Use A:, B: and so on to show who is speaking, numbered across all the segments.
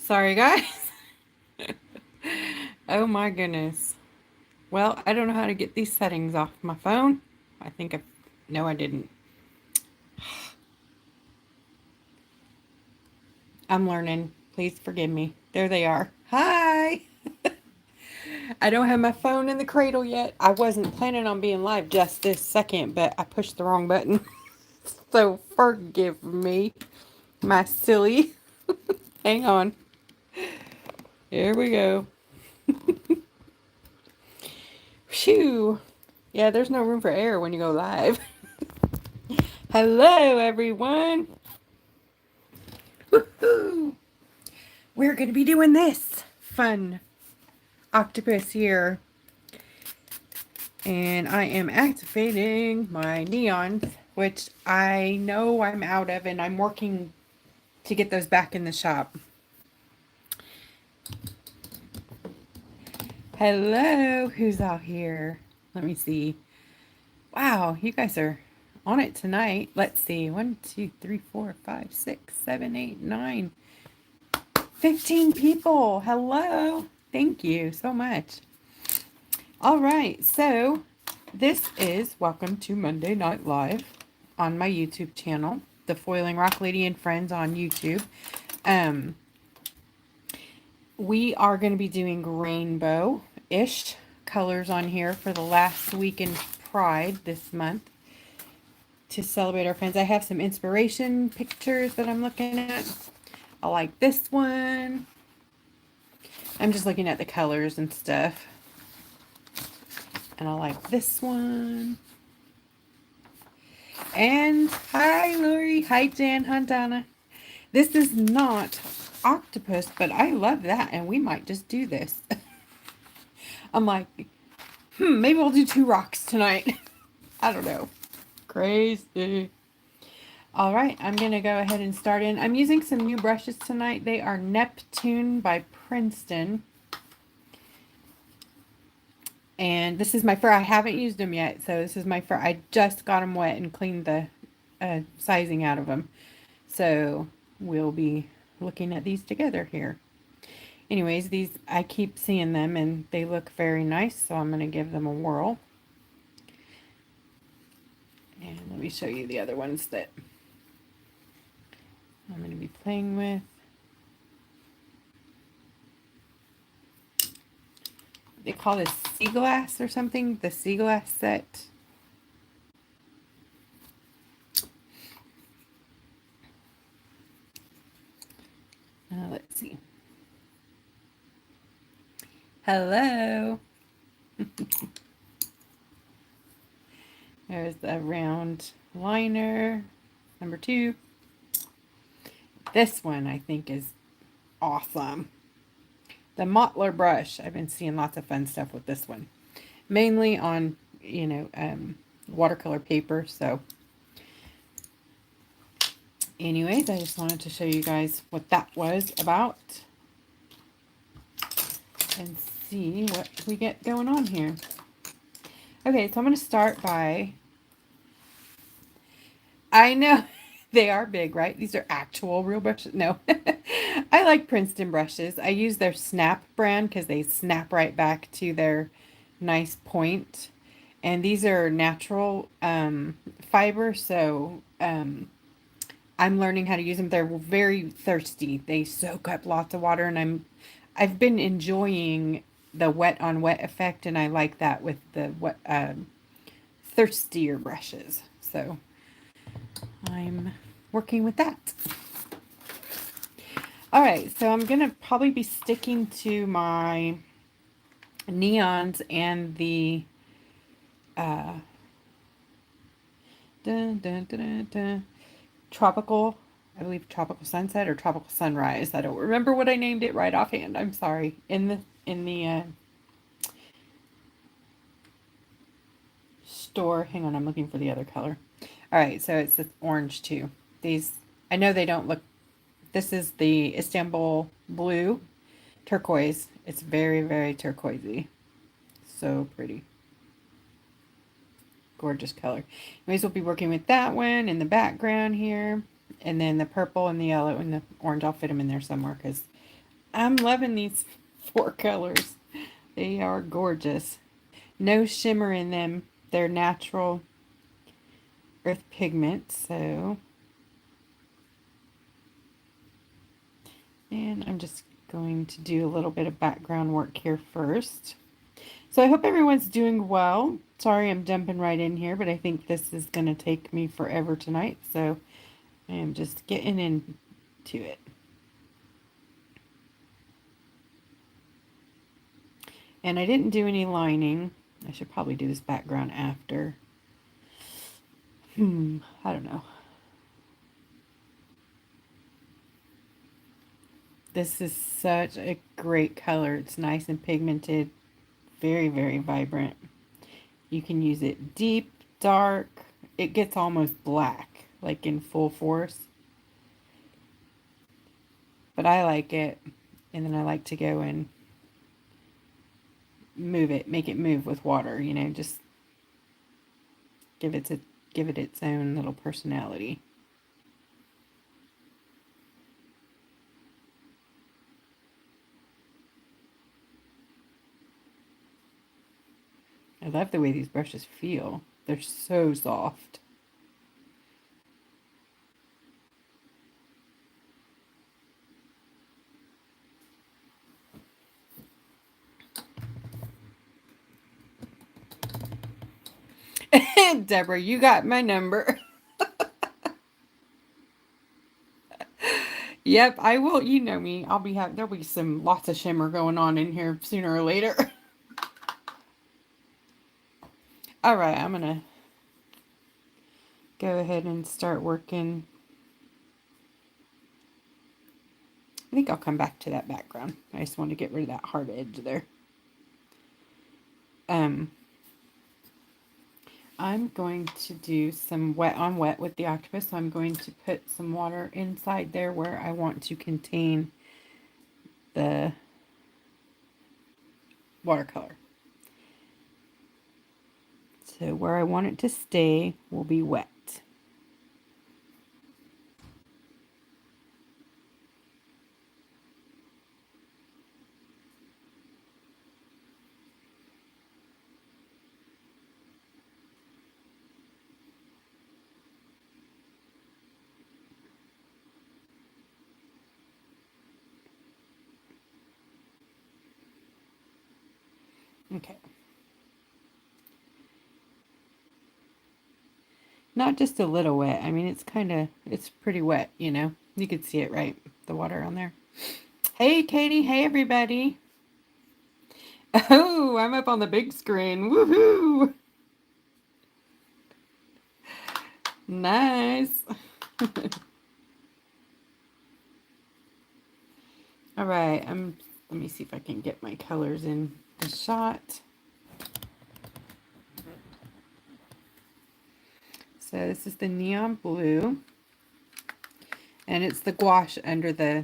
A: Sorry, guys. Oh my goodness. Well, I don't know how to get these settings off my phone. I think I... No, I didn't. I'm learning. Please forgive me. There they are. Hi! I don't have my phone in the cradle yet. I wasn't planning on being live just this second, but I pushed the wrong button. So forgive me, my silly. Hang on. Here we go. Phew. Yeah, there's no room for error when you go live. Hello, everyone. Woohoo! We're going to be doing this fun octopus here. And I am activating my neons, which I know I'm out of, and I'm working to get those back in the shop. Hello, who's out here? Let me see. Wow, you guys are on it tonight. Let's see. 1, 2, 3, 4, 5, 6, 7, 8, 9, 15 people. Hello. Thank you so much. All right, so this is Welcome to Monday Night Live on my YouTube channel, The Foiling Rock Lady and Friends on YouTube. We are going to be doing rainbow-ish colors on here for the last week in Pride this month to celebrate our friends. I have some inspiration pictures that I'm looking at. I like this one. I'm just looking at the colors and stuff. And I like this one. And hi, Lori. Hi, Jan Huntana. This is not octopus, but I love that, and we might just do this. I'm like, maybe we'll do 2 rocks tonight. I don't know. Crazy. All right, I'm going to go ahead and start in. I'm using some new brushes tonight. They are Neptune by Princeton. And this is my fur. I haven't used them yet, so this is my fur. I just got them wet and cleaned the sizing out of them. So we'll be looking at these together here. Anyways, these, I keep seeing them and they look very nice, so I'm going to give them a whirl. And let me show you the other ones that I'm going to be playing with. They call this sea glass or something, the sea glass set. Let's see. Hello. There's the round liner, number 2. This one I think is awesome. The Mottler brush. I've been seeing lots of fun stuff with this one. Mainly on, watercolor paper. So anyways, I just wanted to show you guys what that was about. And see what we get going on here. Okay, so I'm going to start by... I know, they are big, right? These are actual real brushes. No. I like Princeton brushes. I use their Snap brand because they snap right back to their nice point. And these are natural fiber, so I'm learning how to use them. They're very thirsty. They soak up lots of water, and I've been enjoying the wet on wet effect, and I like that with the wet, thirstier brushes. So I'm working with that. All right, so I'm gonna probably be sticking to my neons and the tropical, I believe tropical sunset or tropical sunrise. I don't remember what I named it right offhand. I'm sorry. In the store. Hang on, I'm looking for the other color. All right, so it's this orange too. These, I know they don't look. This is the Istanbul blue turquoise. It's very, very turquoisey. So pretty. Gorgeous color. Anyways, we'll be working with that one in the background here. And then the purple and the yellow and the orange, I'll fit them in there somewhere because I'm loving these 4 colors. They are gorgeous. No shimmer in them. They're natural earth pigments, so. And I'm just going to do a little bit of background work here first. So I hope everyone's doing well. Sorry I'm jumping right in here, but I think this is going to take me forever tonight, so I am just getting into it. And I didn't do any lining. I should probably do this background after. I don't know. This is such a great color. It's nice and pigmented. Very, very vibrant. You can use it deep, dark. It gets almost black, like in full force. But I like it. And then I like to go and move it, make it move with water, you know, just give it its own little personality. I love the way these brushes feel. They're so soft. Deborah, you got my number. Yep, I will. You know me. There'll be lots of shimmer going on in here sooner or later. All right, I'm gonna go ahead and start working. I think I'll come back to that background. I just want to get rid of that hard edge there. I'm going to do some wet on wet with the octopus. So I'm going to put some water inside there where I want to contain the watercolor. So where I want it to stay will be wet. Okay. Not just a little wet. I mean, it's pretty wet, you know. You could see it, right? The water on there. Hey, Katie. Hey, everybody. Oh, I'm up on the big screen. Woohoo! Nice. All right. Let me see if I can get my colors in the shot. So this is the neon blue, and it's the gouache under the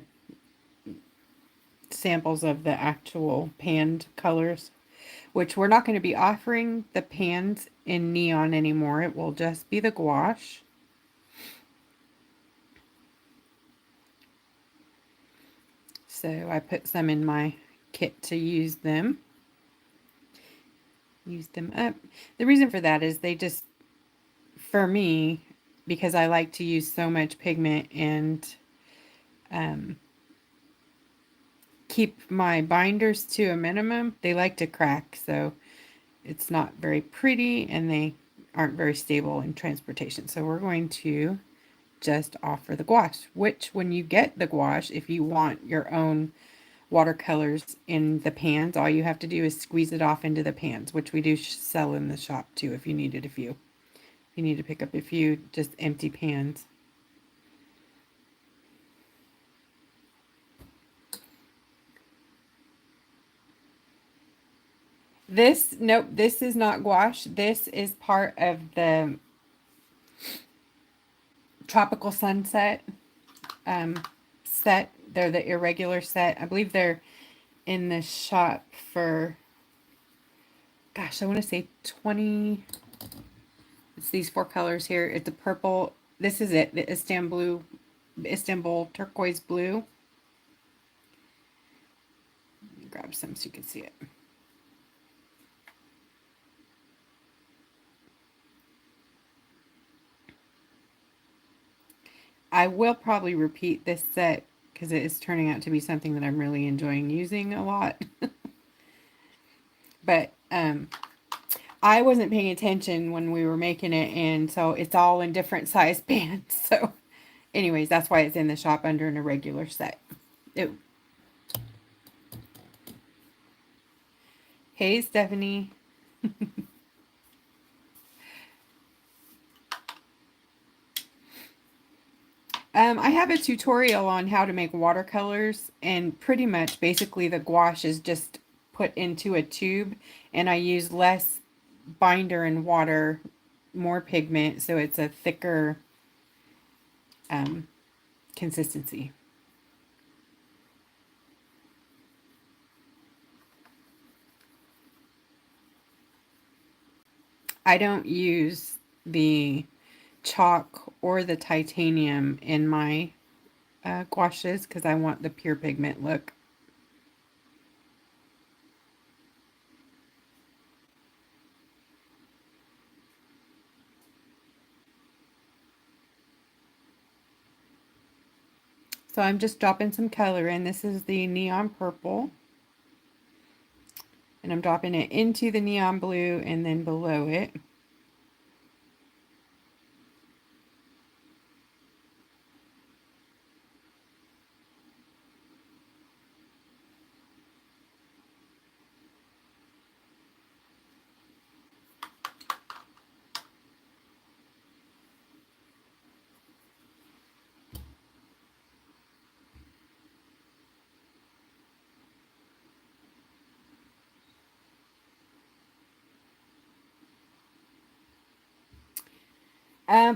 A: samples of the actual panned colors, which we're not going to be offering the pans in neon anymore. It will just be the gouache. So I put some in my kit to use them up. The reason for that is for me, because I like to use so much pigment and keep my binders to a minimum, they like to crack, so it's not very pretty and they aren't very stable in transportation. So we're going to just offer the gouache, which when you get the gouache, if you want your own watercolors in the pans, all you have to do is squeeze it off into the pans, which we do sell in the shop too if you needed a few. If you need to pick up a few just empty pans. Nope, this is not gouache. This is part of the Tropical Sunset set. They're the irregular set. I believe they're in the shop for, gosh, I want to say 20. It's these 4 colors here. It's the purple. This is it, the Istanbul turquoise blue. grab some so you can see it. I will probably repeat this set because it is turning out to be something that I'm really enjoying using a lot. But I wasn't paying attention when we were making it, and so it's all in different size bands. So anyways, that's why it's in the shop under an irregular set. Hey, Stephanie. I have a tutorial on how to make watercolors, and pretty much basically the gouache is just put into a tube, and I use less binder and water, more pigment, so it's a thicker consistency. I don't use the chalk or the titanium in my gouaches because I want the pure pigment look. So I'm just dropping some color in. This is the neon purple. And I'm dropping it into the neon blue and then below it.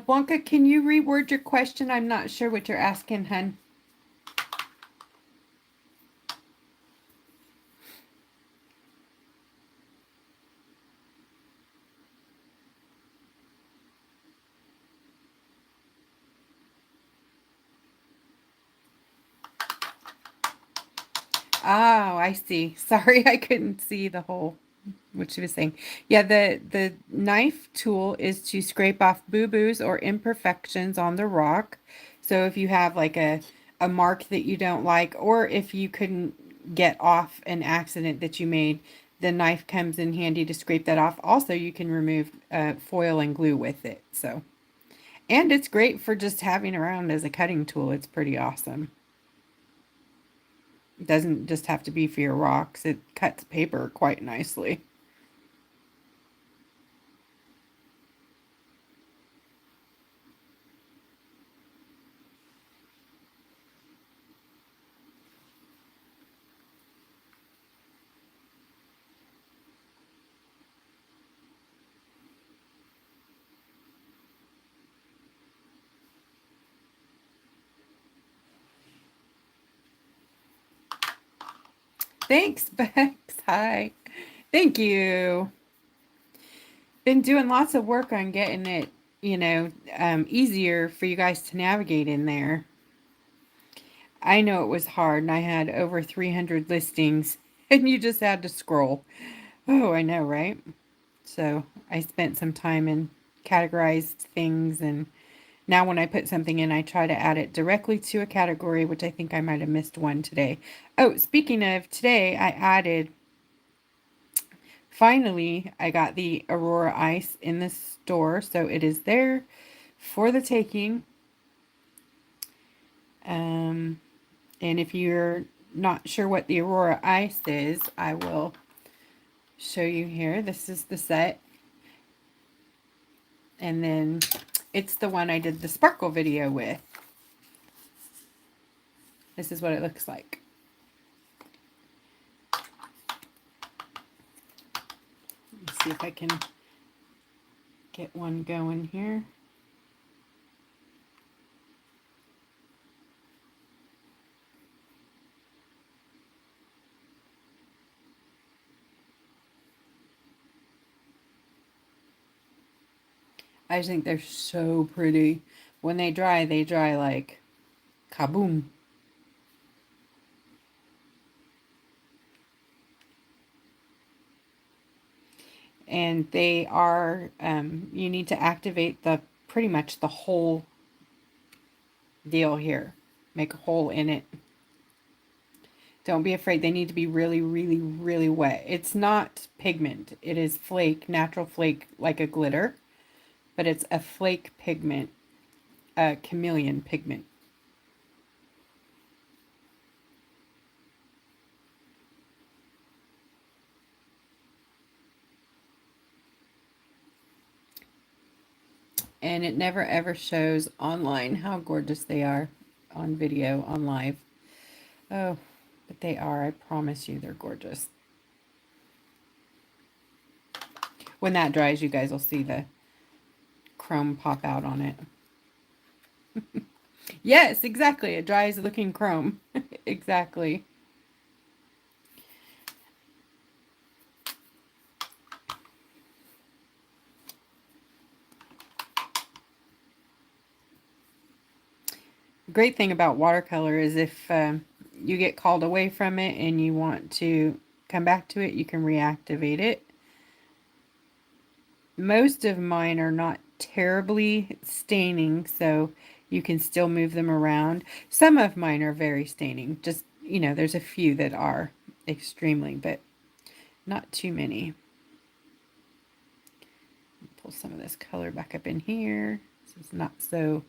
A: Blanca, can you reword your question? I'm not sure what you're asking, hun. Oh, I see. Sorry, I couldn't see the whole what she was saying. Yeah, the knife tool is to scrape off boo-boos or imperfections on the rock. So if you have like a mark that you don't like, or if you couldn't get off an accident that you made, the knife comes in handy to scrape that off. Also, you can remove foil and glue with it. So, and it's great for just having around as a cutting tool. It's pretty awesome. It doesn't just have to be for your rocks. It cuts paper quite nicely. Thanks, Bex. Hi. Thank you. Been doing lots of work on getting it, easier for you guys to navigate in there. I know it was hard, and I had over 300 listings, and you just had to scroll. Oh, I know, right? So I spent some time and categorized things, and now when I put something in, I try to add it directly to a category, which I think I might have missed one today. Oh, speaking of today, finally, I got the Aurora Ice in the store, so it is there for the taking. And if you're not sure what the Aurora Ice is, I will show you here. This is the set. And then it's the one I did the sparkle video with. This is what it looks like. Let's see if I can get one going here. I just think they're so pretty. When they dry like kaboom. And they are, you need to activate the pretty much the whole deal here. Make a hole in it. Don't be afraid. They need to be really, really, really wet. It's not pigment. It is flake, natural flake, like a glitter, but it's a flake pigment, a chameleon pigment. And it never ever shows online how gorgeous they are on video, on live. Oh, but they are. I promise you, they're gorgeous. When that dries, you guys will see the chrome pop out on it. Yes, exactly. It dries looking chrome. Exactly. Great thing about watercolor is if you get called away from it and you want to come back to it, you can reactivate it. Most of mine are not terribly staining, so you can still move them around. Some of mine are very staining. Just, you know, there's a few that are extremely, but not too many. Pull some of this color back up in here so it's not so...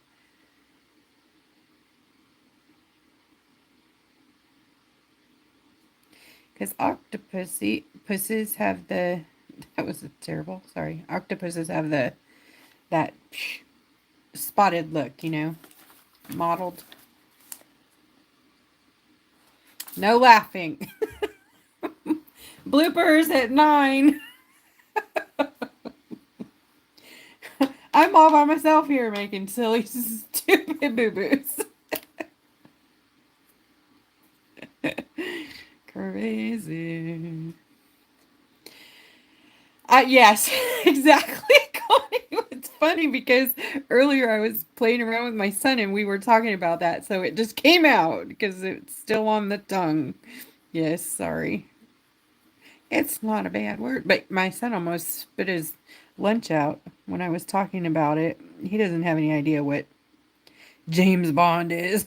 A: Because octopuses have the... That was terrible. Sorry. Octopuses have that spotted look, you know, mottled. No laughing. Bloopers at 9. I'm all by myself here making silly, stupid boo-boos. Crazy. Yes, exactly. It's funny because earlier I was playing around with my son and we were talking about that, so it just came out because it's still on the tongue. Yes, sorry. It's not a bad word, but my son almost spit his lunch out when I was talking about it. He doesn't have any idea what James Bond is.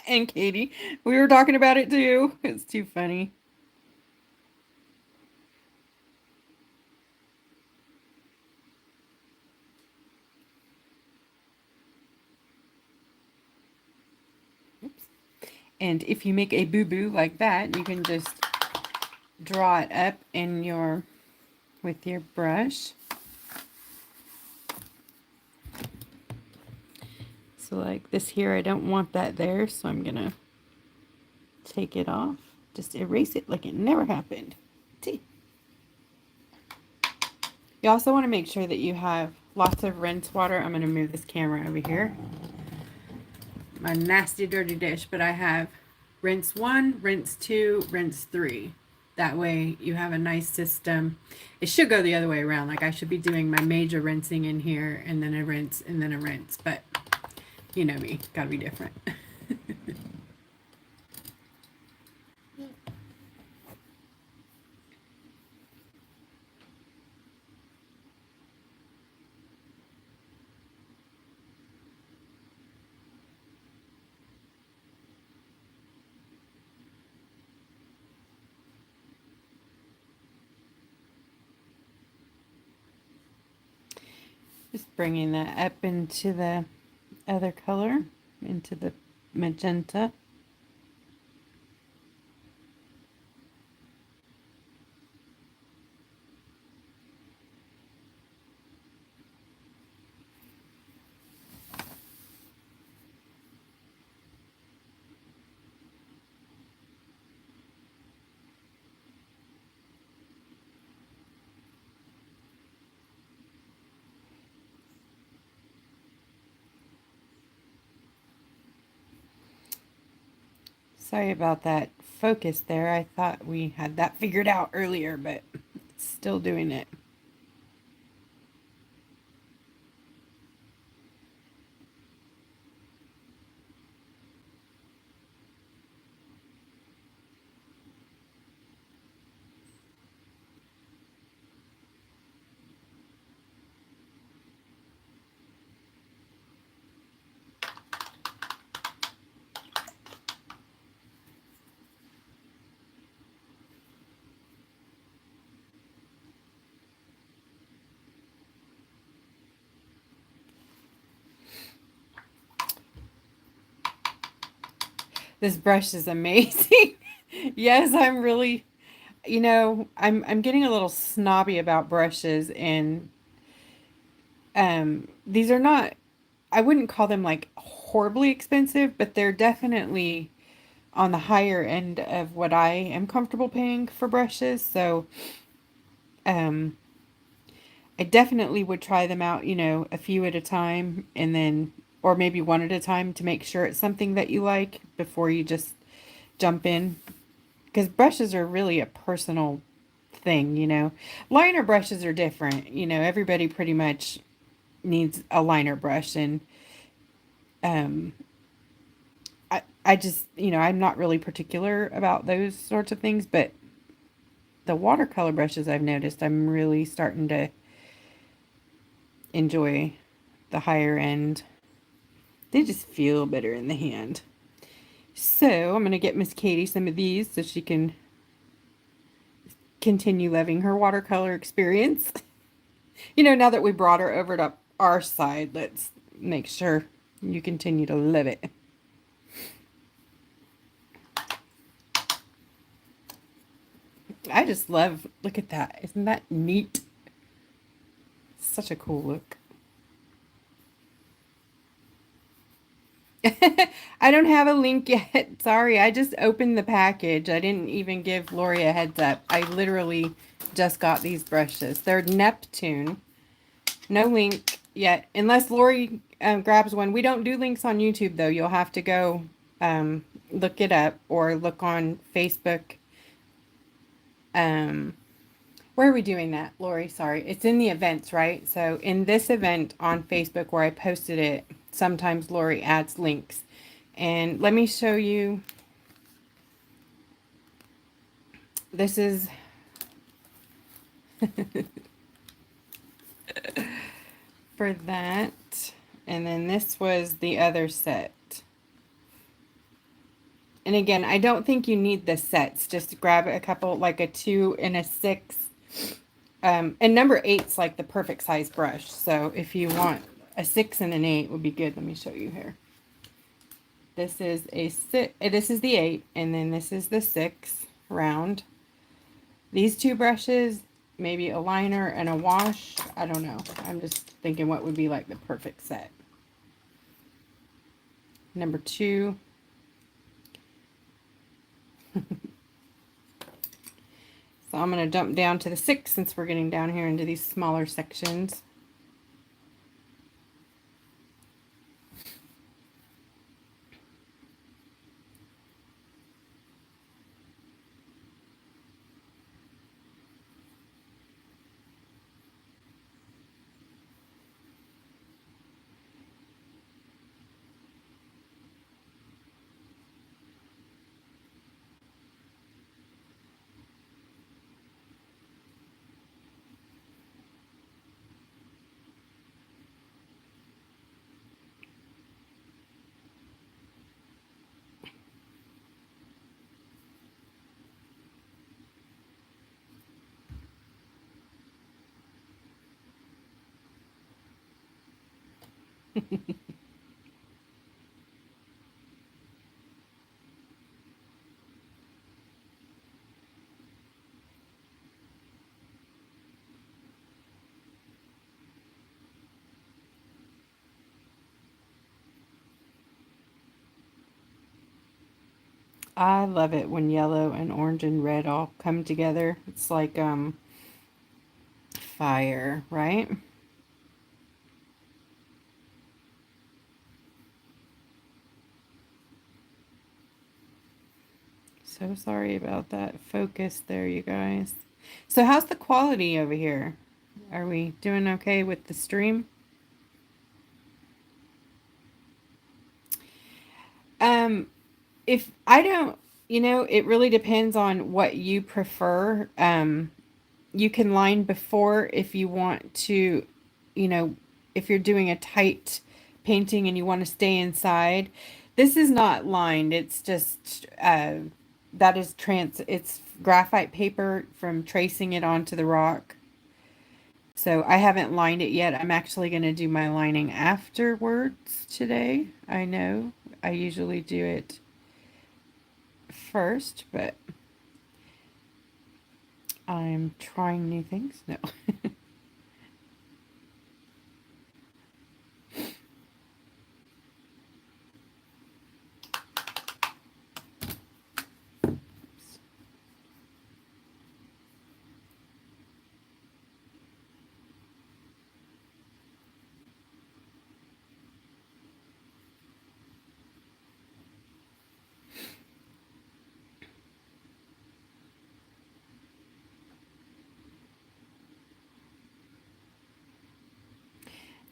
A: And Katie, we were talking about it too. It's too funny. Oops. And if you make a boo-boo like that, you can just draw it up in your with your brush. So like this here, I don't want that there, so I'm gonna take it off. Just erase it like it never happened. See? You also want to make sure that you have lots of rinse water. I'm going to move this camera over here. My nasty dirty dish, but I have rinse 1, rinse 2, rinse 3. That way you have a nice system. It should go the other way around. Like I should be doing my major rinsing in here and then a rinse and then a rinse. But you know me, gotta be different. Just bringing that up into the other color, into the magenta. Sorry about that focus there. I thought we had that figured out earlier, but still doing it. This brush is amazing. Yes, I'm really, I'm getting a little snobby about brushes, and these are not, I wouldn't call them like horribly expensive, but they're definitely on the higher end of what I am comfortable paying for brushes. So, um, I definitely would try them out, a few at a time, and then, or maybe one at a time, to make sure it's something that you like before you just jump in. Because brushes are really a personal thing. Liner brushes are different. Everybody pretty much needs a liner brush, and um, I just, I'm not really particular about those sorts of things, but the watercolor brushes, I've noticed I'm really starting to enjoy the higher end. They just feel better in the hand. So I'm going to get Miss Katie some of these so she can continue loving her watercolor experience. Now that we brought her over to our side, let's make sure you continue to love it. I just love, look at that. Isn't that neat? Such a cool look. I don't have a link yet. Sorry, I just opened the package. I didn't even give Lori a heads up. I literally just got these brushes. They're Neptune. No link yet, unless Lori grabs one. We don't do links on YouTube, though. You'll have to go look it up or look on Facebook. Where are we doing that, Lori? Sorry. It's in the events, right? So in this event on Facebook where I posted it, sometimes Lori adds links. And let me show you. This is for that. And then this was the other set. And again, I don't think you need the sets. Just grab a couple, like a 2 and a 6. And number 8's like the perfect size brush. So if you want a 6 and an 8 would be good. Let me show you here. This is a 6. This is the 8, and then this is the 6 round. These two brushes, maybe a liner and a wash. I don't know. I'm just thinking what would be like the perfect set. Number 2. So I'm going to jump down to the 6 since we're getting down here into these smaller sections. I love it when yellow and orange and red all come together. It's like fire, right? So sorry about that focus there, you guys. So how's the quality over here? Are we doing okay with the stream? If I don't, it really depends on what you prefer. You can line before if you want to, you know, if you're doing a tight painting and you want to stay inside. This is not lined. It's just, that is it's graphite paper from tracing it onto the rock. So I haven't lined it yet. I'm actually going to do my lining afterwards today. I know I usually do it first, but I'm trying new things. No.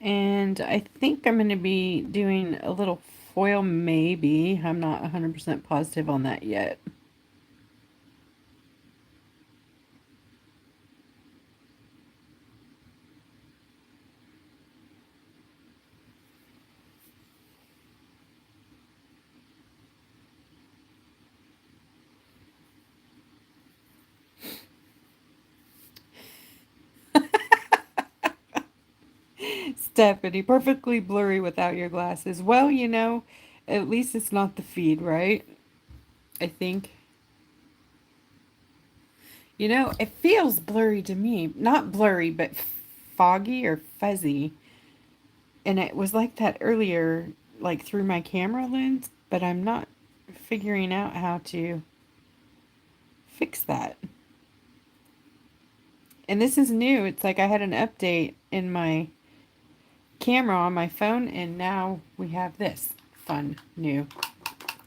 A: And I think I'm going to be doing a little foil, maybe. I'm not 100% positive on that yet. Stephanie, perfectly blurry without your glasses. Well, at least it's not the feed, right? I think. It feels blurry to me. Not blurry, but foggy or fuzzy. And it was like that earlier, like through my camera lens, but I'm not figuring out how to fix that. And this is new. It's like I had an update in my camera on my phone, and now we have this fun new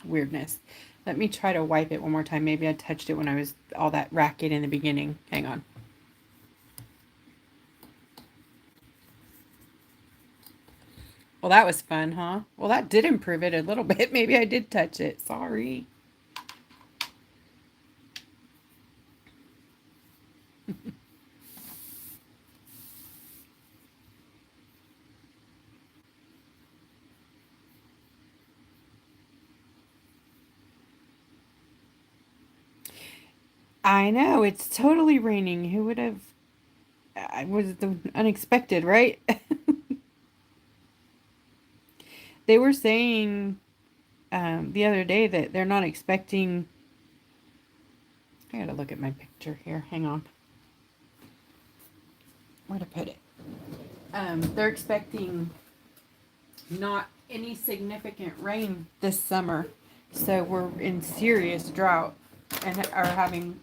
A: weirdness. Let me try to wipe it one more time. Maybe I touched it when I was all that racket in the beginning. Hang on. Well, that was fun, huh? Well, that did improve it a little bit. Maybe I did touch it. Sorry. I know, it's totally raining. Who would have... I was the unexpected, right? They were saying the other day that they're not expecting... I gotta look at my picture here. Hang on. Where to put it? They're expecting not any significant rain this summer. So we're in serious drought and are having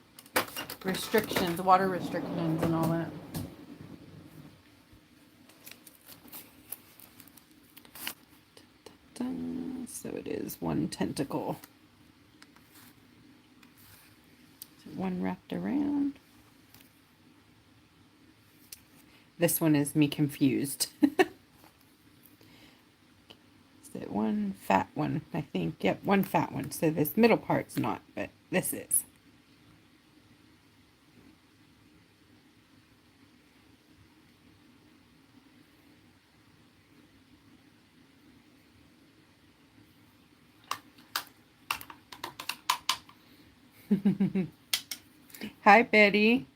A: restrictions, water restrictions and all that. So it is one tentacle. So one wrapped around. This one is me confused. Is it one fat one? I think. Yep, one fat one. So this middle part's not, but this is. Hi, Betty.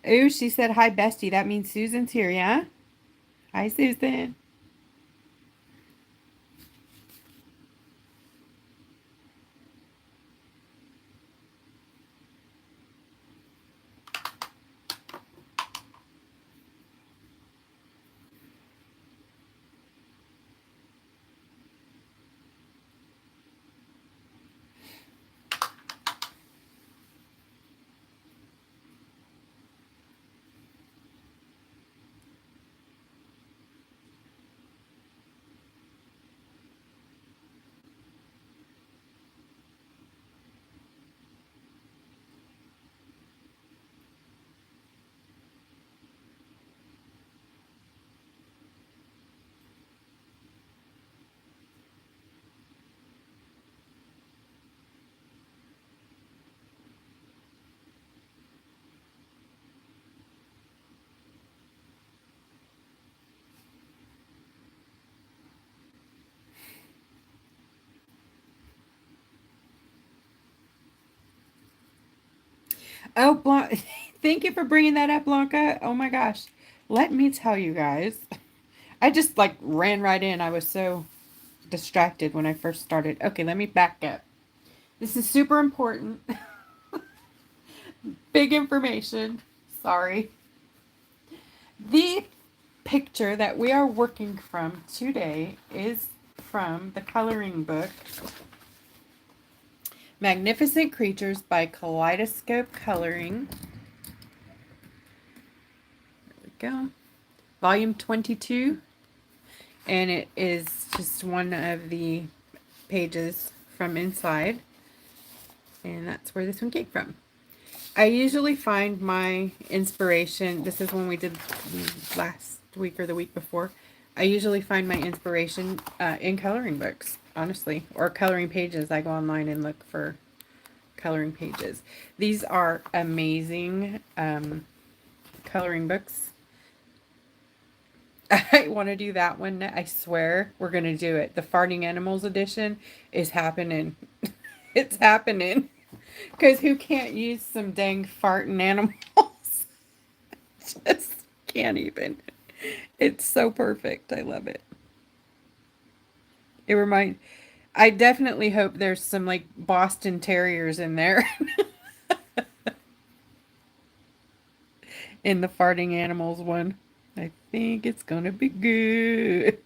A: Oh, she said hi, bestie. That means Susan's here, yeah? Hi, Susan. Oh, thank you for bringing that up, Blanca. Oh my gosh. Let me tell you guys. I just like ran right in. I was so distracted when I first started. Okay, let me back up. This is super important. Big information. Sorry. The picture that we are working from today is from the coloring book Magnificent Creatures by Kaleidoscope Coloring. There we go. Volume 22. And it is just one of the pages from inside. And that's where this one came from. I usually find my inspiration, this is when we did last week or the week before, I usually find my inspiration in coloring books, honestly, or coloring pages. I go online and look for coloring pages. These are amazing coloring books. I want to do that one. I swear we're going to do it. The Farting Animals edition is happening. It's happening. Because who can't use some dang farting animals? Just can't even. It's so perfect. I love it. It reminds. I definitely hope there's some like Boston Terriers in there in the farting animals one. I think it's gonna be good.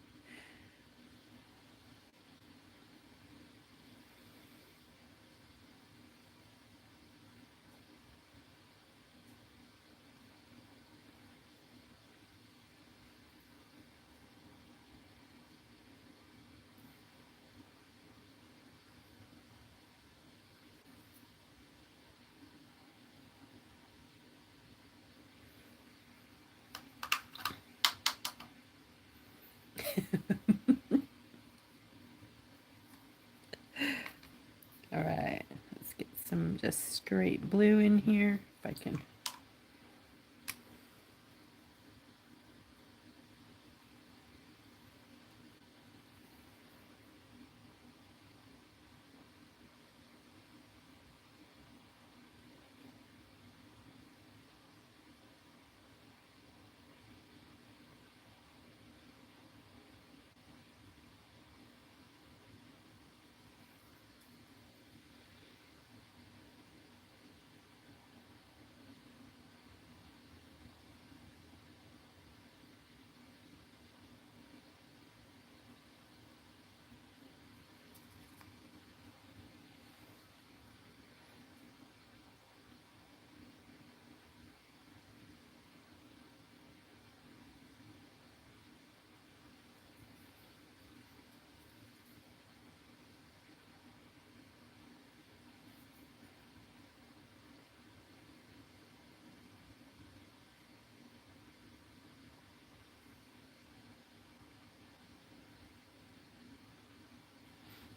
A: All right, let's get some just straight blue in here if I can.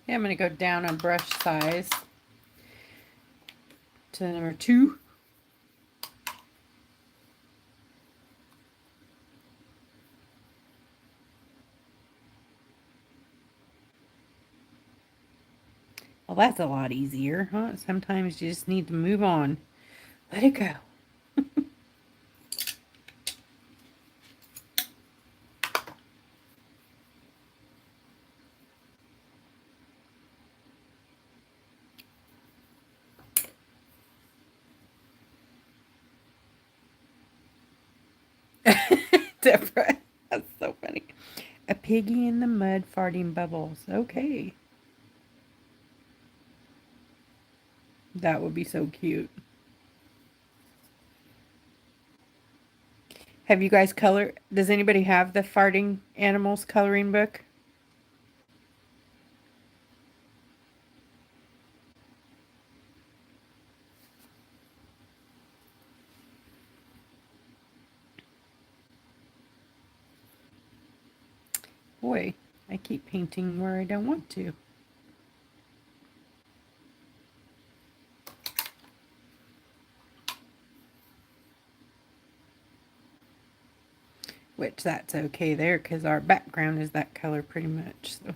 A: Yeah, I'm gonna go down on brush size to number 2. Well, that's a lot easier, huh? Sometimes you just need to move on. Let it go. Deborah, that's so funny. A piggy in the mud farting bubbles. Okay. That would be so cute. Have you guys does anybody have the farting animals coloring book? Boy, I keep painting where I don't want to. Which that's okay there because our background is that color pretty much. So.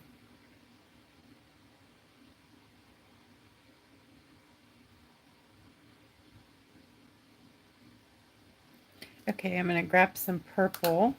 A: Okay, I'm going to grab some purple.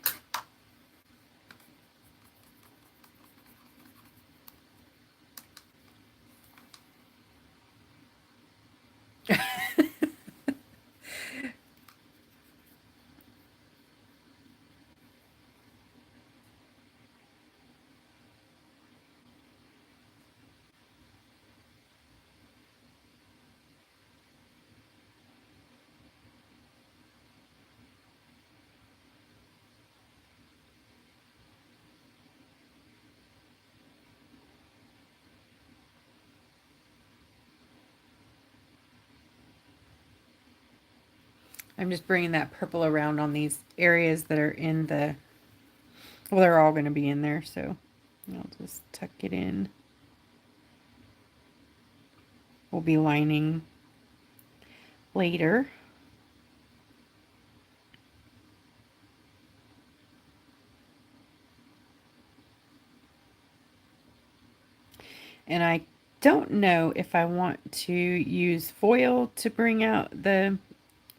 A: I'm just bringing that purple around on these areas that are in the, well, they're all going to be in there, so I'll just tuck it in. We'll be lining later. And I don't know if I want to use foil to bring out the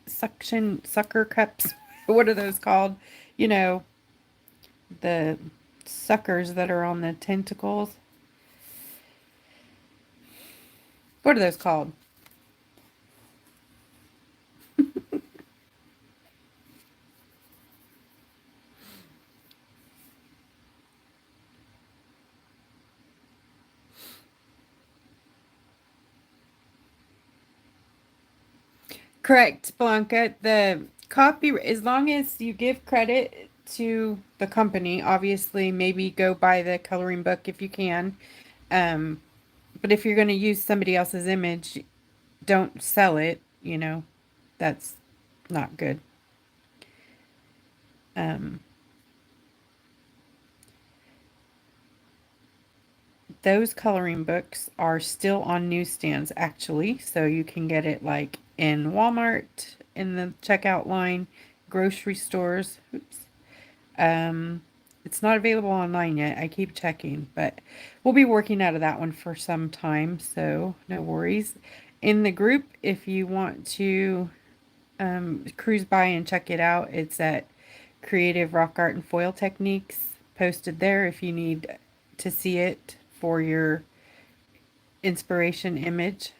A: sucker cups. What are those called? You know, the suckers that are on the tentacles. What are those called? Correct, Blanca. The copy, as long as you give credit to the company, obviously, maybe go buy the coloring book if you can. Um, but if you're going to use somebody else's image, don't sell it, you know, that's not good. Um, those coloring books are still on newsstands actually, so you can get it like in Walmart in the checkout line, grocery stores. Oops. Um, it's not available online yet. I keep checking, but we'll be working out of that one for some time, so no worries. In the group, if you want to cruise by and check it out, it's at Creative Rock Art and Foil Techniques, posted there if you need to see it for your inspiration image.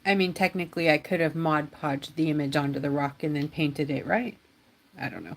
A: I mean, technically, I could have Mod Podged the image onto the rock and then painted it, right? I don't know.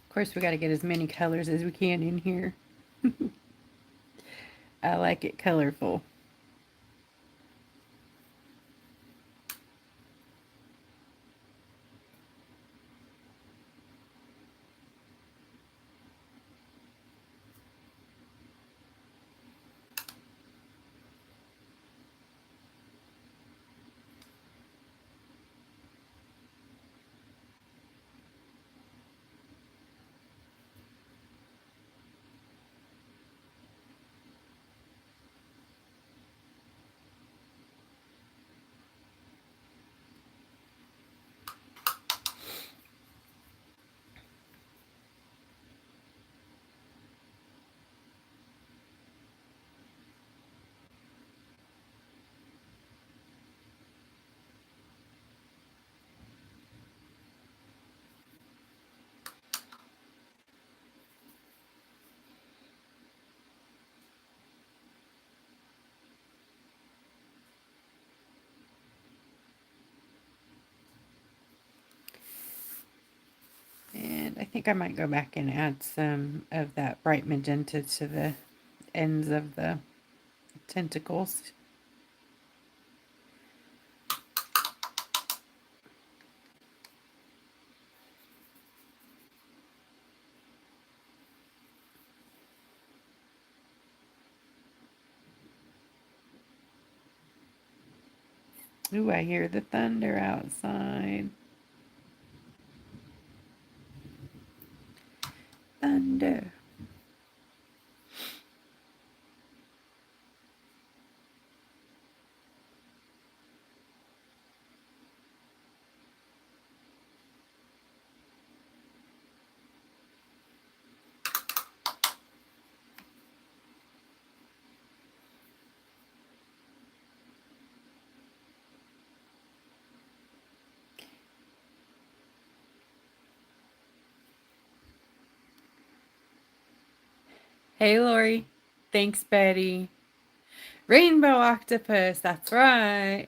A: Of course, we got to get as many colors as we can in here. I like it colorful. think I might go back and add some of that bright magenta to the ends of the tentacles. Ooh, I hear the thunder outside. Thunder. Hey, Lori. Thanks, Betty. Rainbow octopus. That's right.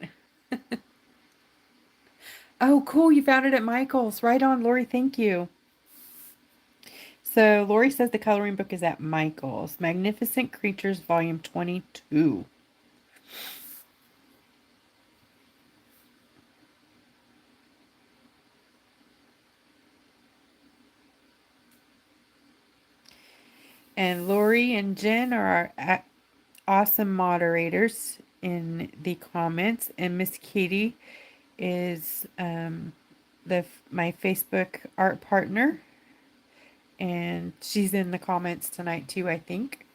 A: Oh, cool. You found it at Michael's. Right on, Lori. Thank you. So, Lori says the coloring book is at Michael's. Magnificent Creatures, Volume 22. And Lori and Jen are our awesome moderators in the comments. And Miss Katie is my Facebook art partner. And she's in the comments tonight too, I think.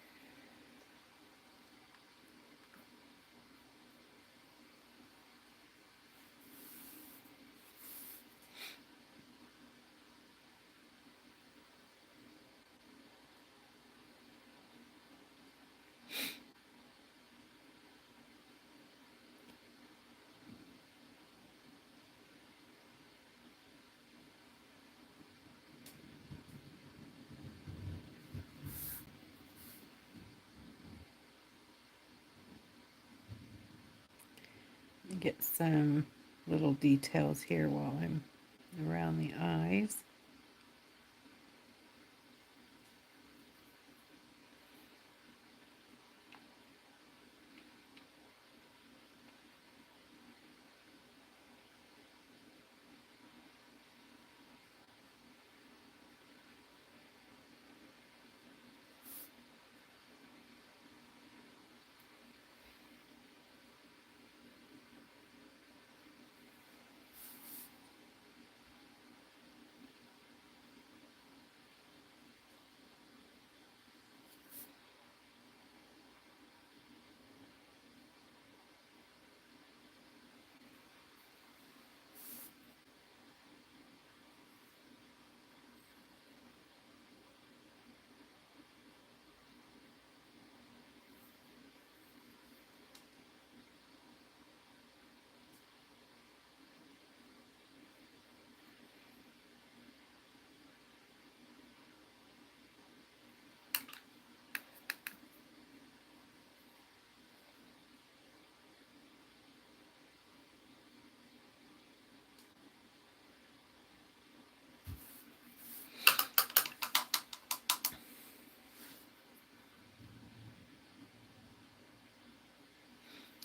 A: Get some little details here while I'm around the eyes.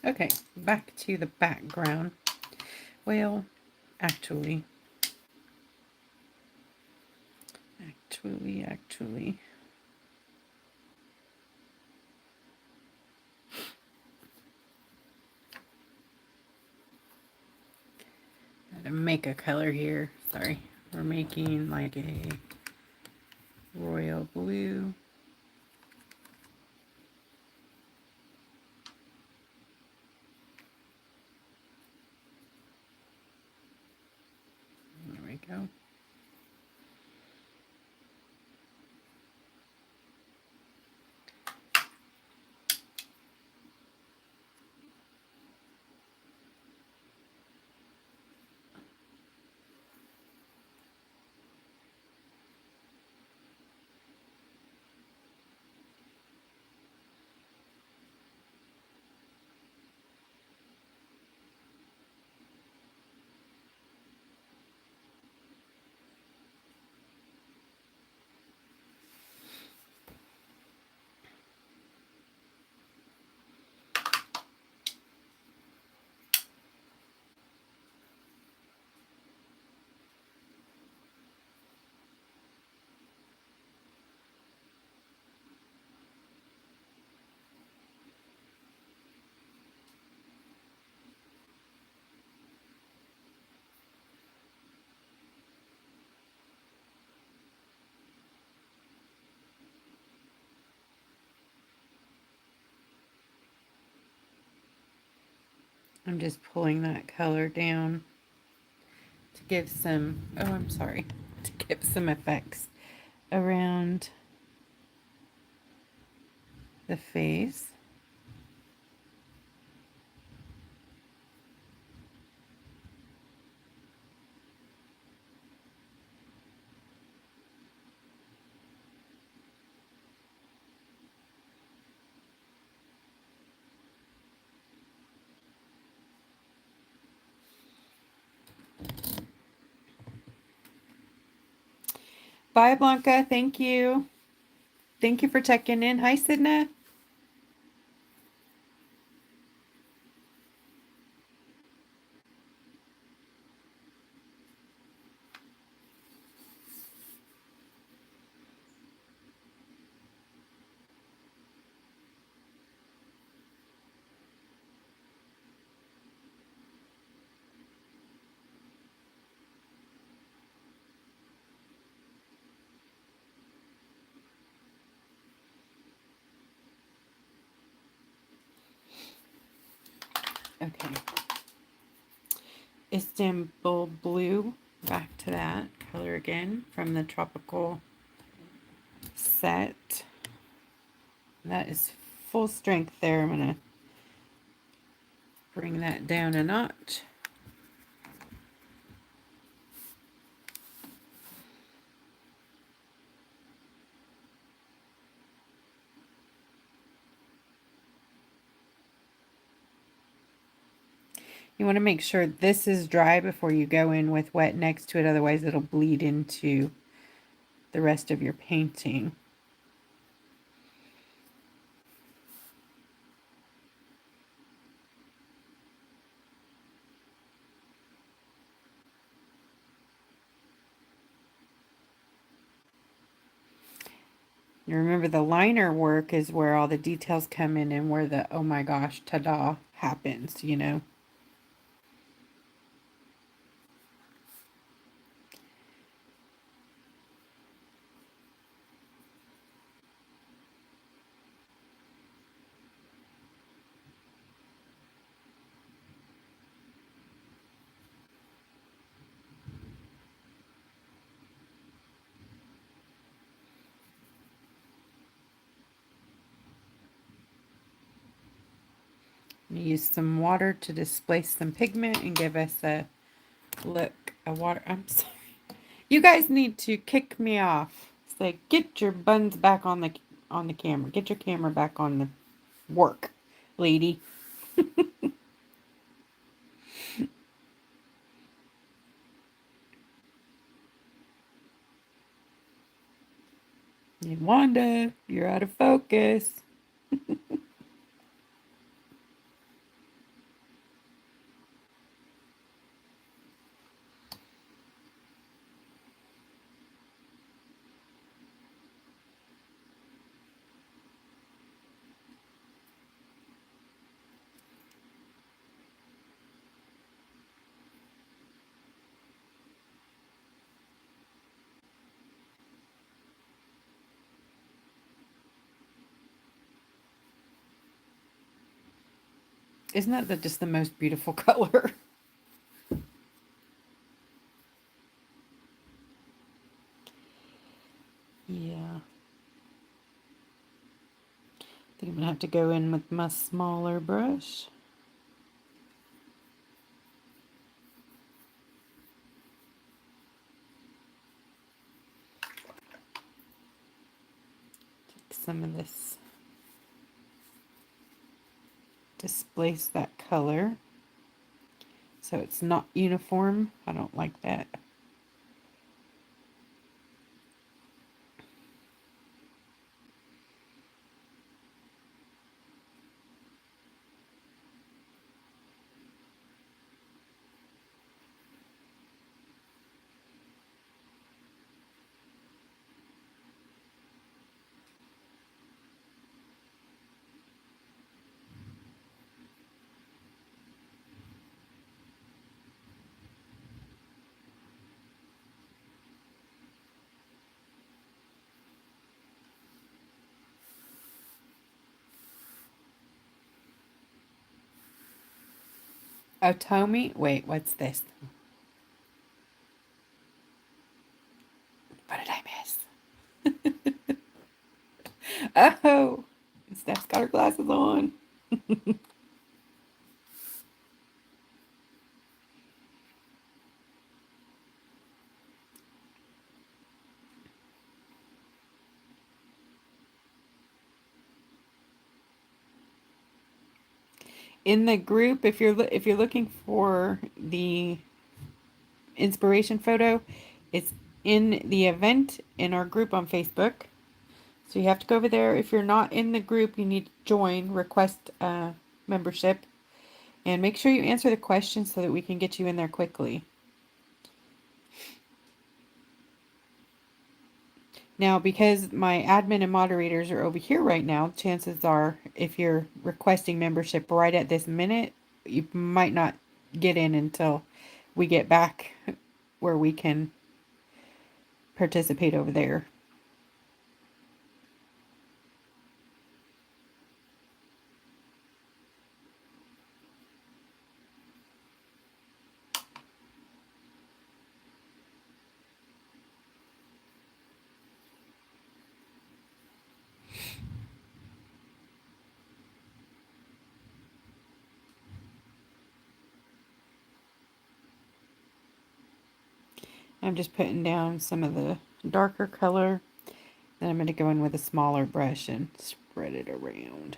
A: Okay, back to the background. Well, actually, gotta make a color here. Sorry, we're making like a royal blue. There we go. I'm just pulling that color down to give some, oh, I'm sorry, to give some effects around the face. Bye, Blanca. Thank you. Thank you for checking in. Hi, Sidna. Okay. Istanbul Blue. Back to that color again from the Tropical set. That is full strength there. I'm going to bring that down a notch. You want to make sure this is dry before you go in with wet next to it, otherwise it'll bleed into the rest of your painting. You remember the liner work is where all the details come in and where the oh my gosh, ta-da happens, you know. Use some water to displace some pigment and give us a look. I'm sorry. You guys need to kick me off. Say, get your buns back on the camera. Get your camera back on the work, lady. Wanda, you're out of focus. Isn't that just the most beautiful color? Yeah. I think I'm gonna have to go in with my smaller brush. Take some of this, displace that color so it's not uniform. I don't like that. Otomi? Wait, what's this? What did I miss? Oh, Steph's got her glasses on. In the group, if you're looking for the inspiration photo, it's in the event in our group on Facebook. So you have to go over there. If you're not in the group, you need to join, request membership, and make sure you answer the questions so that we can get you in there quickly. Now, because my admin and moderators are over here right now, chances are if you're requesting membership right at this minute, you might not get in until we get back where we can participate over there. I'm just putting down some of the darker color. Then I'm going to go in with a smaller brush and spread it around.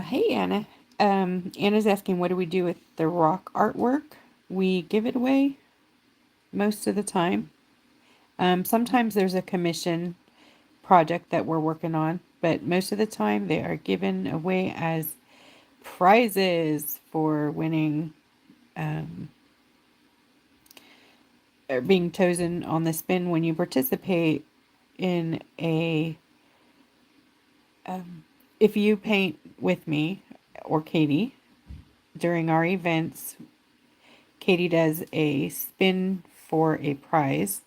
A: Hey Anna. Anna's asking what do we do with the rock artwork? We give it away most of the time. Sometimes there's a commission project that we're working on, but most of the time they are given away as prizes for winning, or being chosen on the spin when you participate in a, if you paint with me or Katie during our events, Katie does a spin for a prize,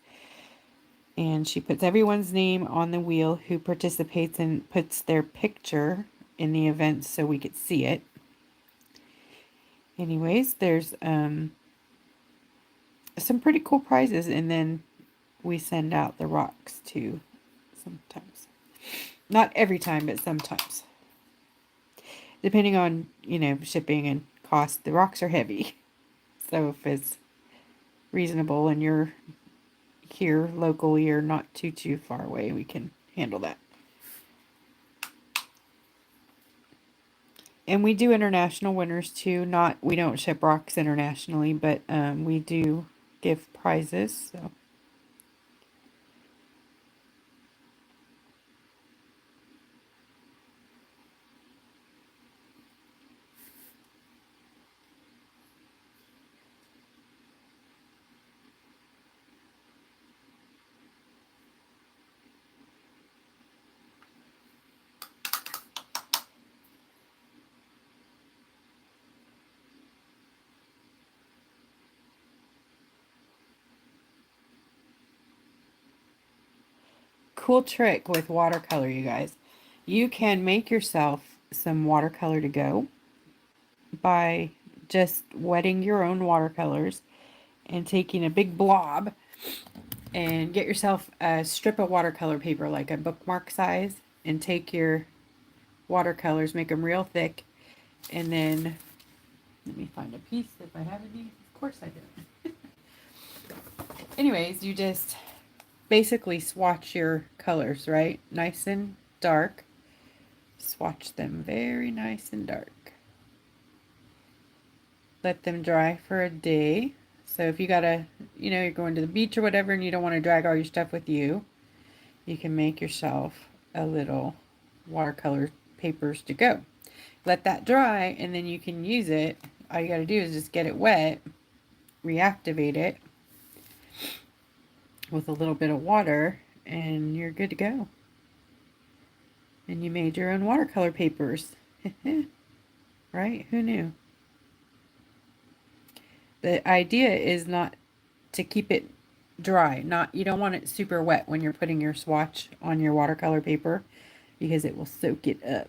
A: and she puts everyone's name on the wheel who participates and puts their picture in the event so we could see it. Anyways, there's some pretty cool prizes, and then we send out the rocks too sometimes. Not every time, but sometimes. Depending on, shipping and cost, the rocks are heavy. So if it's reasonable and you're here locally or not too far away, we can handle that. And we do international winners too. We don't ship rocks internationally, but we do give prizes. So. Cool trick with watercolor, you guys. You can make yourself some watercolor to go. by just wetting your own watercolors and taking a big blob and get yourself a strip of watercolor paper, like a bookmark size, and take your watercolors, make them real thick, and then let me find a piece if I have any. Of course I do. Anyways, you just basically swatch your colors, right? Nice and dark. Swatch them very nice and dark. Let them dry for a day. So if you gotta, you're going to the beach or whatever and you don't want to drag all your stuff with you, you can make yourself a little watercolor papers to go. Let that dry and then you can use it. All you gotta do is just get it wet, reactivate it with a little bit of water, and you're good to go. And you made your own watercolor papers. Right? Who knew? The idea is not to keep it dry. You don't want it super wet when you're putting your swatch on your watercolor paper because it will soak it up.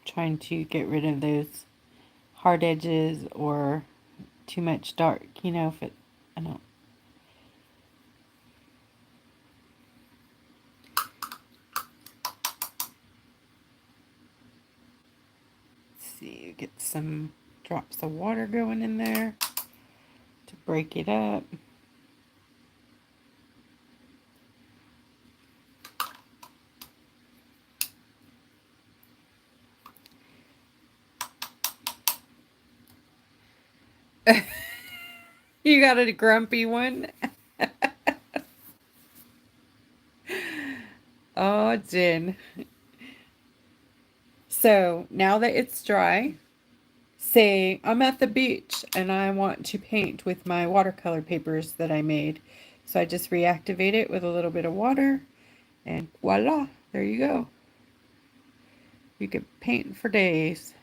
A: Trying to get rid of those hard edges or too much dark, if it, I don't. Let's see, get some drops of water going in there to break it up. You got a grumpy one? Oh, Jen. So now that it's dry, say I'm at the beach and I want to paint with my watercolor papers that I made. So I just reactivate it with a little bit of water and voila, there you go. You can paint for days.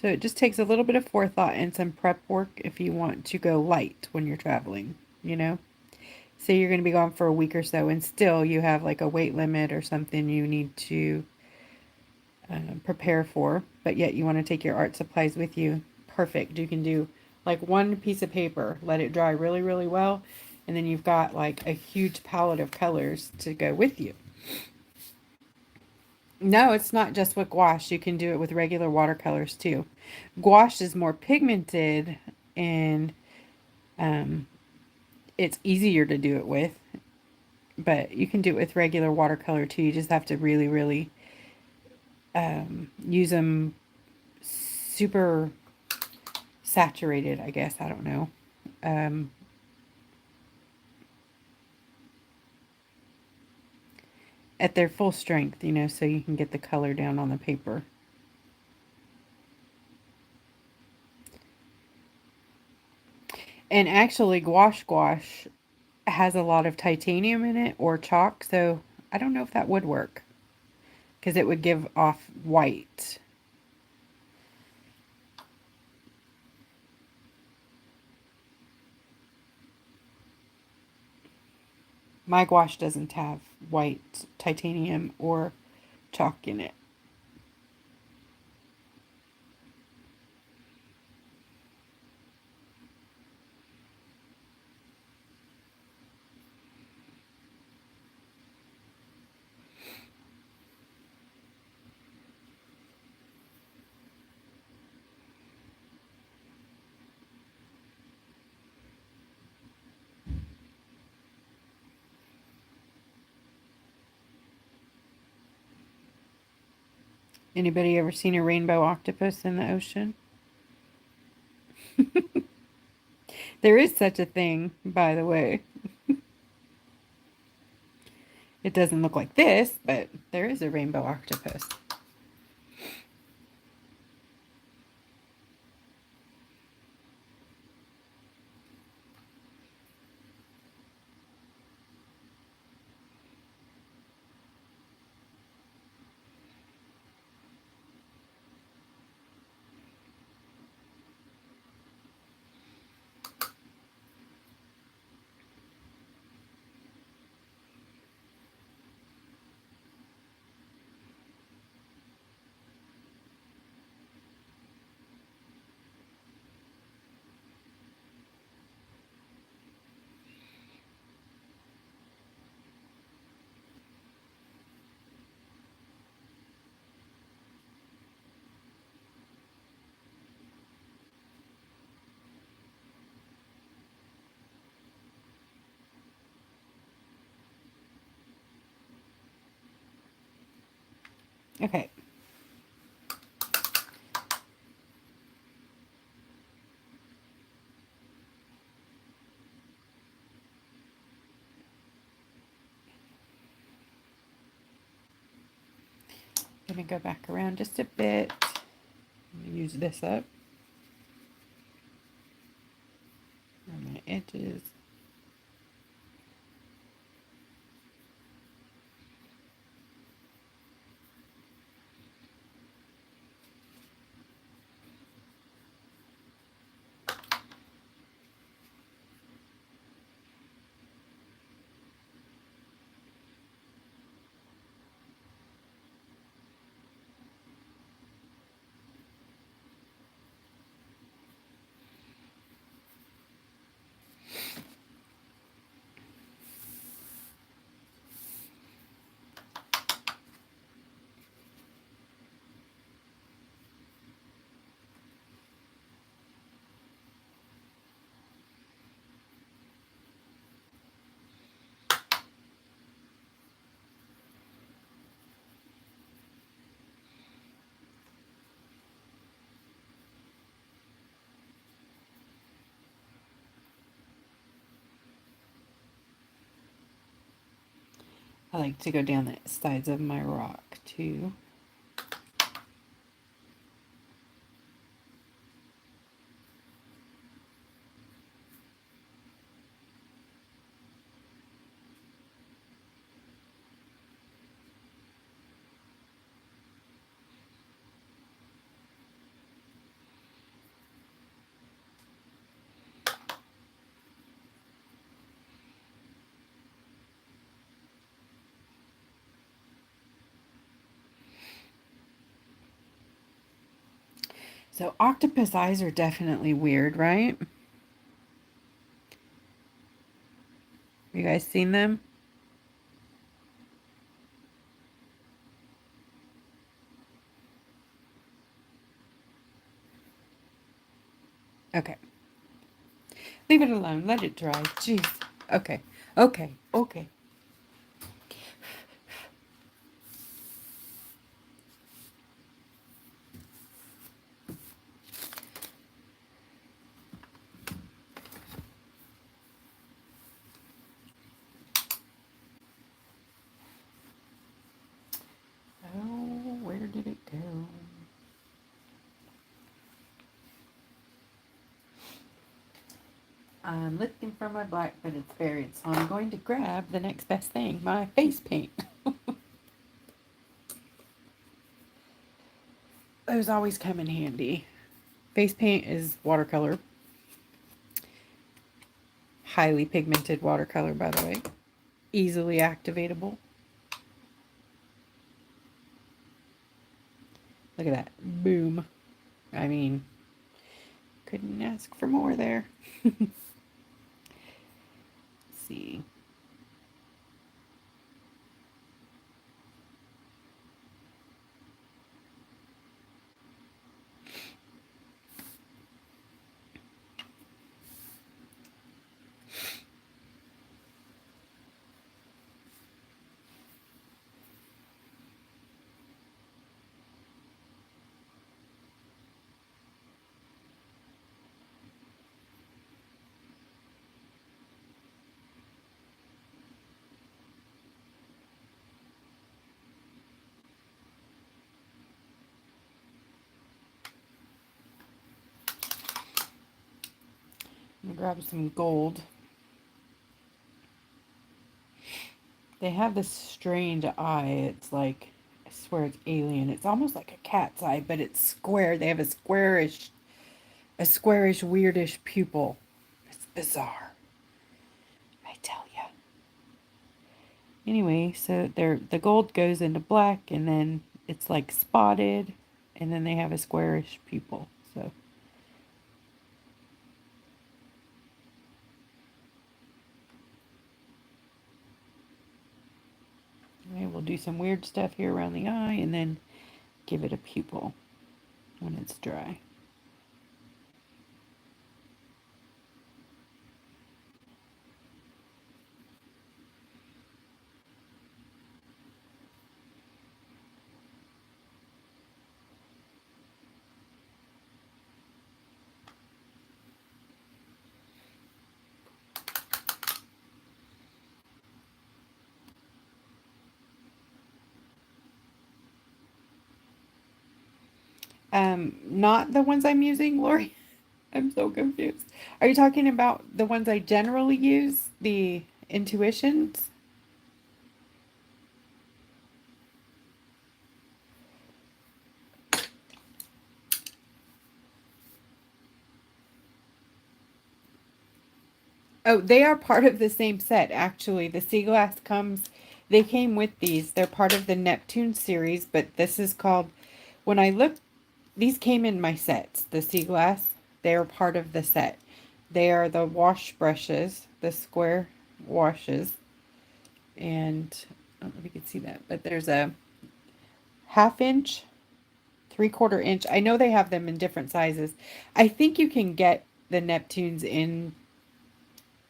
A: So it just takes a little bit of forethought and some prep work if you want to go light when you're traveling, Say you're going to be gone for a week or so and still you have like a weight limit or something you need to prepare for, but yet you want to take your art supplies with you. Perfect. You can do like one piece of paper, let it dry really, really well, and then you've got like a huge palette of colors to go with you. No, it's not just with gouache. You can do it with regular watercolors too. Gouache is more pigmented and it's easier to do it with, but you can do it with regular watercolor too. You just have to really, really use them super saturated, I guess. I don't know. At their full strength, you know, so you can get the color down on the paper. And actually, gouache has a lot of titanium in it or chalk, so I don't know if that would work because it would give off white. My gouache doesn't have white titanium or chalk in it. Anybody ever seen a rainbow octopus in the ocean? There is such a thing, by the way. It doesn't look like this, but there is a rainbow octopus. Okay. I'm going to go back around just a bit. Use this up on my edges. I like to go down the sides of my rock too. So octopus eyes are definitely weird, right? You guys seen them? Okay. Leave it alone. Let it dry. Jeez. Okay. Okay. Okay. Oh, where did it go? I'm looking for my black, but it's buried, so I'm going to grab the next best thing, my face paint. Those always come in handy. Face paint is watercolor. Highly pigmented watercolor, by the way. Easily activatable. Look at that. Boom. I mean, couldn't ask for more there. Let's see. I'm gonna grab some gold. They have this strange eye. It's like, I swear it's alien. It's almost like a cat's eye, but it's square. They have a squarish, weirdish pupil. It's bizarre. I tell ya. Anyway, so the gold goes into black, and then it's like spotted, and then they have a squarish pupil. So. Okay, we'll do some weird stuff here around the eye, and then give it a pupil when it's dry. Not the ones I'm using, Lori. I'm so confused. Are you talking about the ones I generally use? The intuitions? Oh, they are part of the same set, actually. The sea glass they came with these. They're part of the Neptune series, but this is called, when I looked, these came in my sets, the sea glass. They are part of the set. They are the wash brushes, the square washes. And I don't know if you can see that, but there's a 1/2 inch, 3/4 inch. I know they have them in different sizes. I think you can get the Neptunes in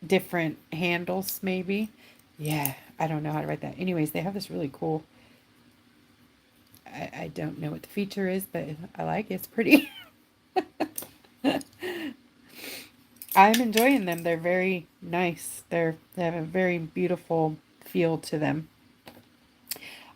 A: different handles, maybe. Yeah, I don't know how to write that. Anyways, they have this really cool. I don't know what the feature is, but I like it. It's pretty. I'm enjoying them. They're very nice. They have a very beautiful feel to them.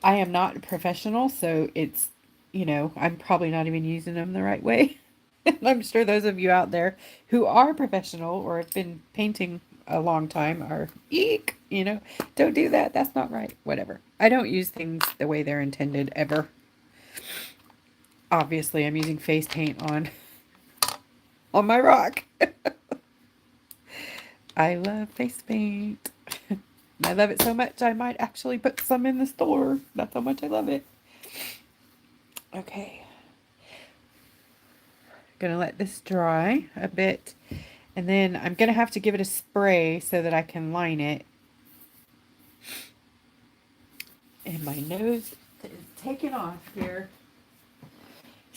A: I am not a professional, so it's, I'm probably not even using them the right way. And I'm sure those of you out there who are professional or have been painting a long time are, eek, don't do that. That's not right. Whatever. I don't use things the way they're intended ever. Obviously, I'm using face paint on my rock. I love face paint. I love it so much I might actually put some in the store. That's how much I love it. Okay. Gonna let this dry a bit, and then I'm gonna have to give it a spray so that I can line it. And my nose is taking off here.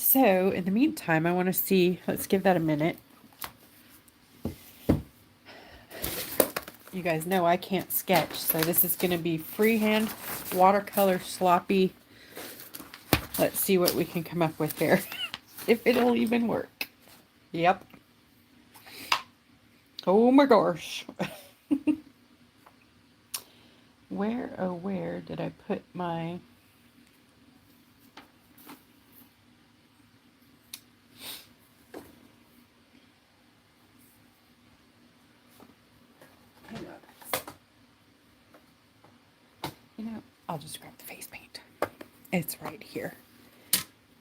A: So in the meantime, I want to see, let's give that a minute. You guys know I can't sketch, so this is going to be freehand watercolor sloppy. Let's see what we can come up with here. If it'll even work. Yep. Oh my gosh. Where, oh where did I put my... You know, I'll just grab the face paint. It's right here.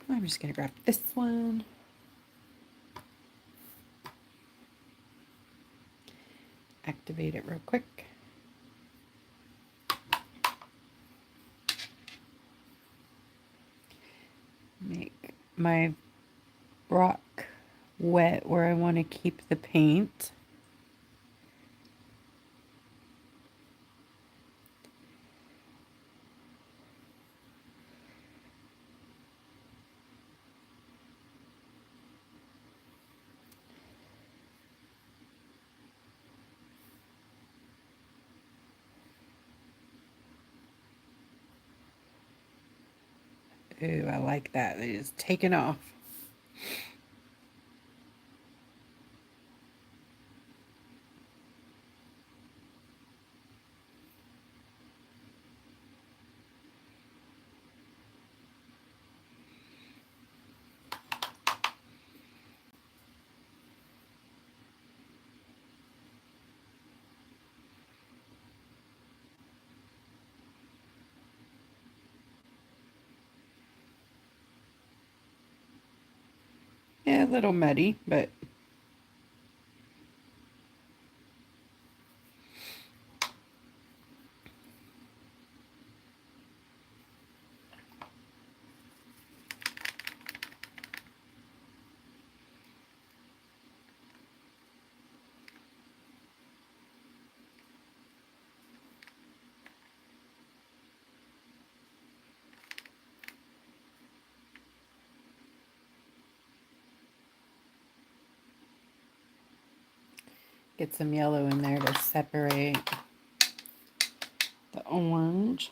A: I'm just going to grab this one. Activate it real quick. Make my rock wet where I want to keep the paint. Ooh, I like that. It is taken off. Yeah, a little muddy, but get some yellow in there to separate the orange.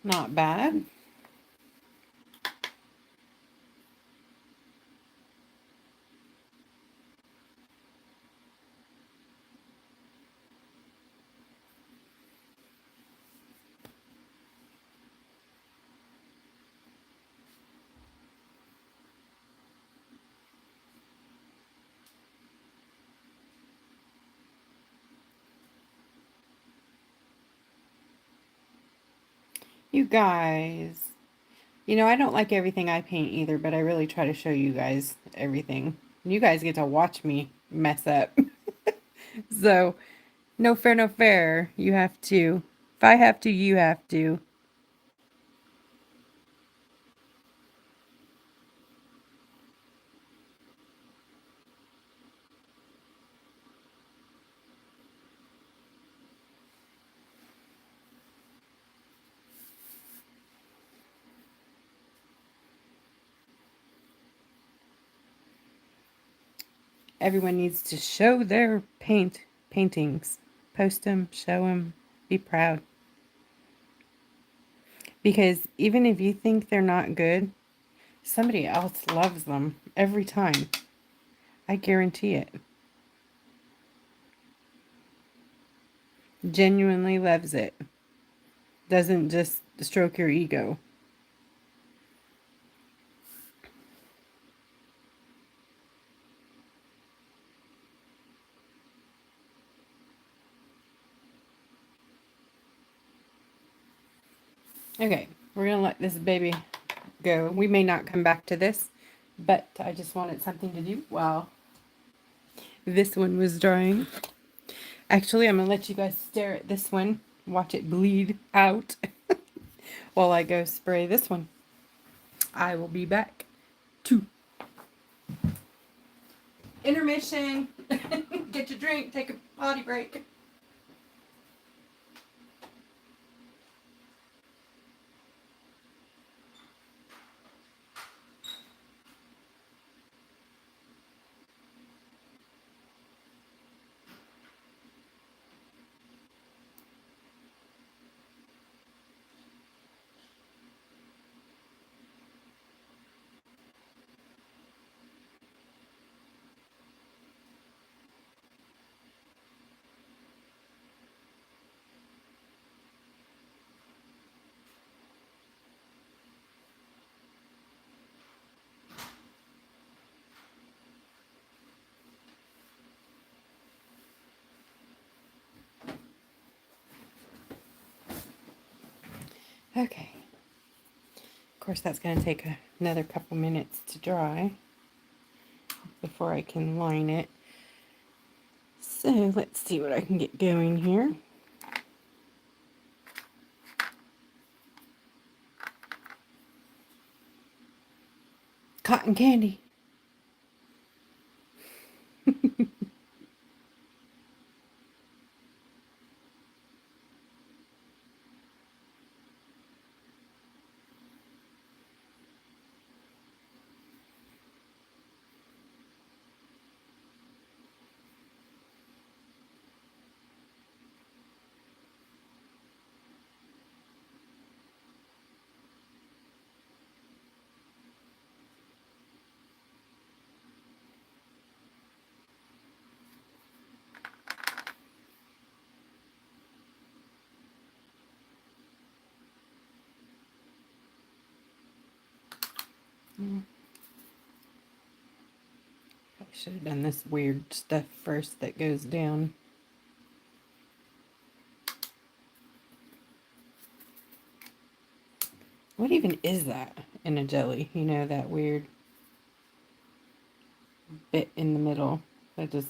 A: Not bad. You guys, you know, I don't like everything I paint either, but I really try to show you guys everything. You guys get to watch me mess up. So, no fair, no fair. You have to. If I have to, you have to. Everyone needs to show their paintings. Post them, show them, be proud. Because even if you think they're not good, somebody else loves them every time. I guarantee it. Genuinely loves it. Doesn't just stroke your ego. Okay, we're going to let this baby go. We may not come back to this, but I just wanted something to do while this one was drying. Actually, I'm going to let you guys stare at this one, watch it bleed out while I go spray this one. I will be back. Intermission. Get your drink, take a potty break. Okay. Of course, that's going to take another couple minutes to dry before I can line it. So let's see what I can get going here. Cotton candy. I should have done this weird stuff first that goes down. What even is that in a jelly? You know, that weird bit in the middle that just...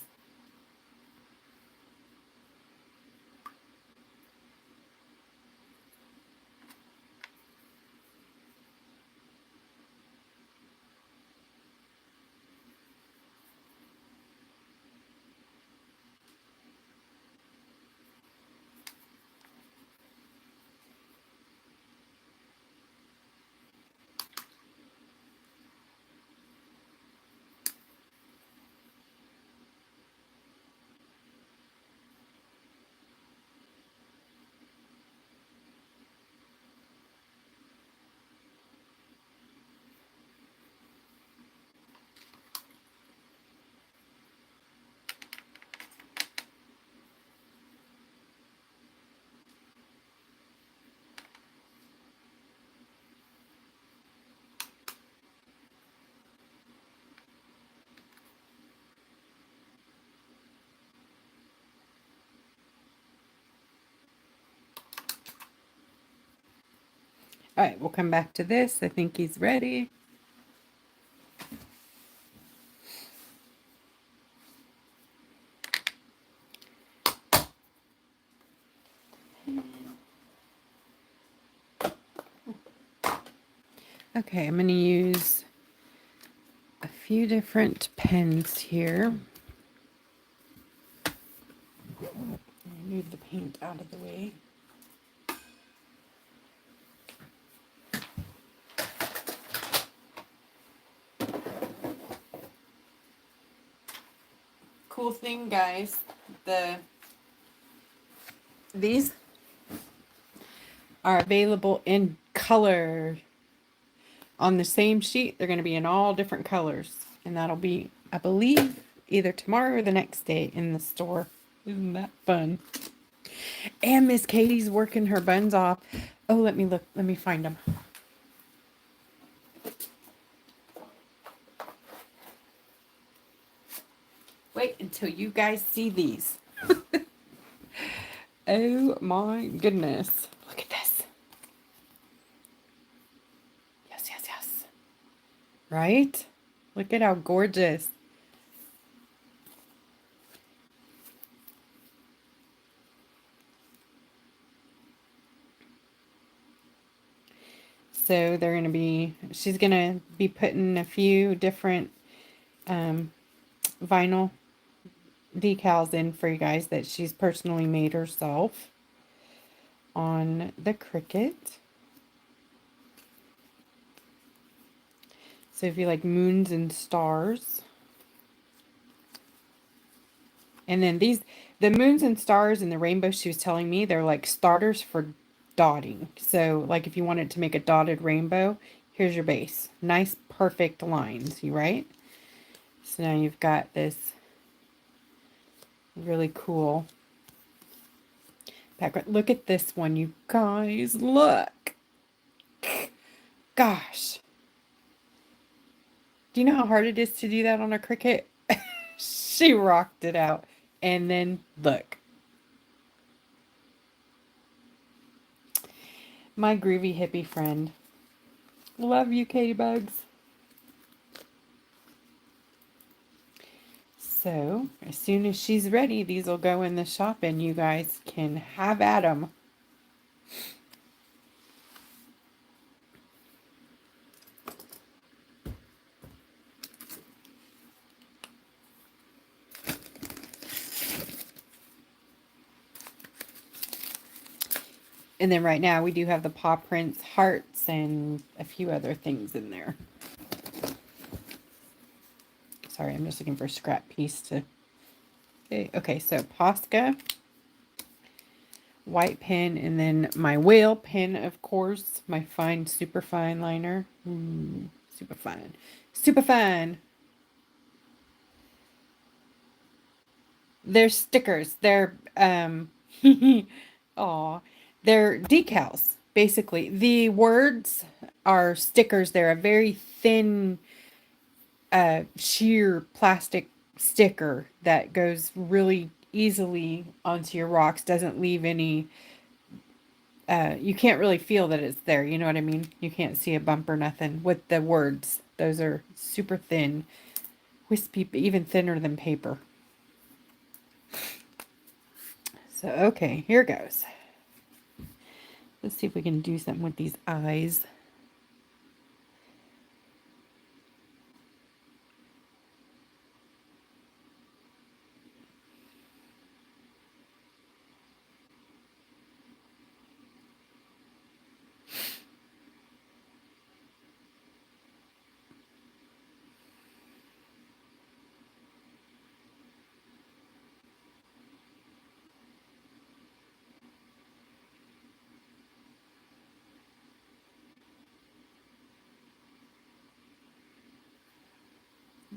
A: All right, we'll come back to this. I think he's ready. Okay, I'm going to use a few different pens here. Move the paint out of the way. thing, guys. These are available in color. On the same sheet, they're going to be in all different colors. And that'll be, I believe, either tomorrow or the next day in the store. Isn't that fun? And Miss Katie's working her buns off. Oh, let me look. Let me find them. Wait until you guys see these. Oh my goodness. Look at this. Yes, yes, yes. Right? Look at how gorgeous. So they're going to be, she's going to be putting a few different vinyl decals in for you guys that she's personally made herself on the Cricut. So if you like moons and stars. And then these, the moons and stars and the rainbow, she was telling me, they're like starters for dotting. So like if you wanted to make a dotted rainbow, here's your base. Nice, perfect lines, you right? So now you've got this really cool background. Look at this one, you guys. Look. Gosh. Do you know how hard it is to do that on a Cricut? She rocked it out. And then look. My groovy hippie friend. Love you, Katie Bugs. So, as soon as she's ready, these will go in the shop and you guys can have at them. And then right now we do have the paw prints, hearts, and a few other things in there. Sorry, I'm just looking for a scrap piece to... Okay, so Posca, white pen, and then my whale pen, of course, my fine, super fine liner. Super fine. Super fine. They're stickers. They're, aw, they're decals, basically. The words are stickers. They're a very thin, sheer plastic sticker that goes really easily onto your rocks. Doesn't leave any, you can't really feel that it's there. You know what I mean? You can't see a bump or nothing with the words. Those are super thin, wispy, even thinner than paper. So, okay, here goes. Let's see if we can do something with these eyes.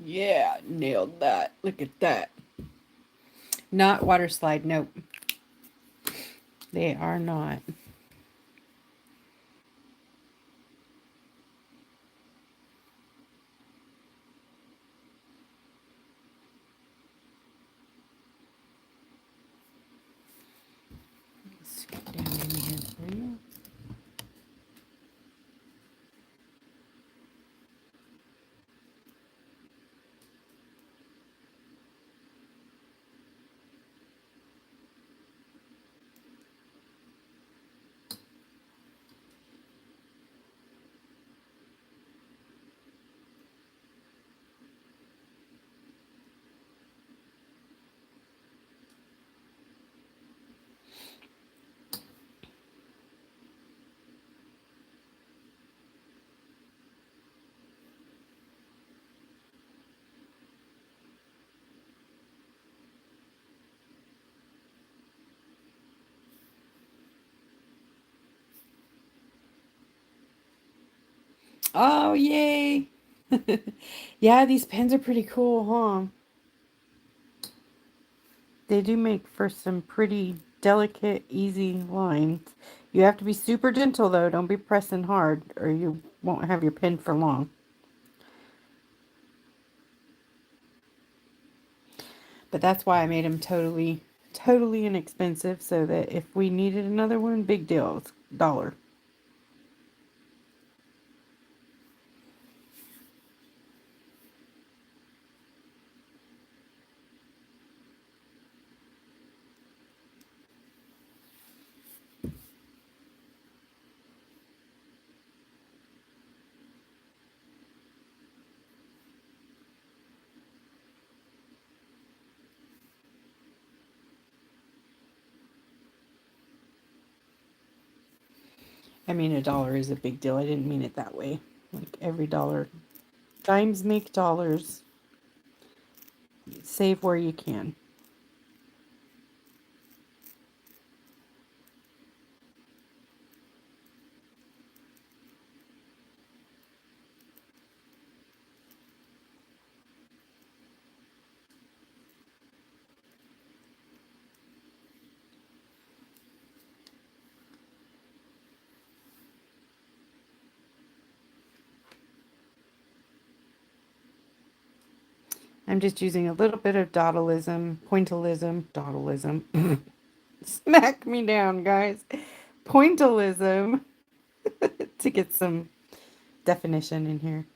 A: Yeah, nailed that. Look at that. Not water slide, nope. They are not. Let's get down in here for you. Oh, yay. Yeah, these pens are pretty cool, huh? They do make for some pretty delicate, easy lines. You have to be super gentle though. Don't be pressing hard or you won't have your pen for long. But that's why I made them totally inexpensive so that if we needed another one, big deal. It's $1. I mean, $1 is a big deal. I didn't mean it that way. Like every dollar. Dimes make dollars. Save where you can. I'm just using a little bit of pointillism. Smack me down, guys. Pointillism to get some definition in here.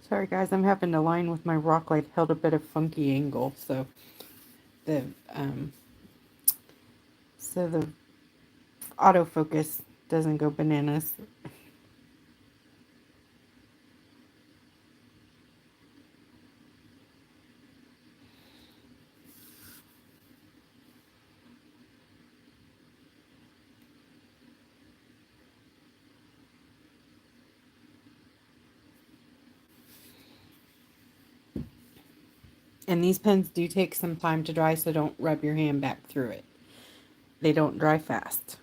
A: Sorry guys, I'm having to line with my rock light held a bit of funky angle, so the um the autofocus doesn't go bananas. And these pens do take some time to dry, so don't rub your hand back through it. They don't dry fast.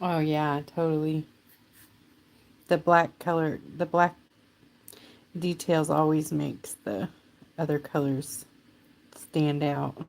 A: Oh yeah, totally. The black details always makes the other colors stand out.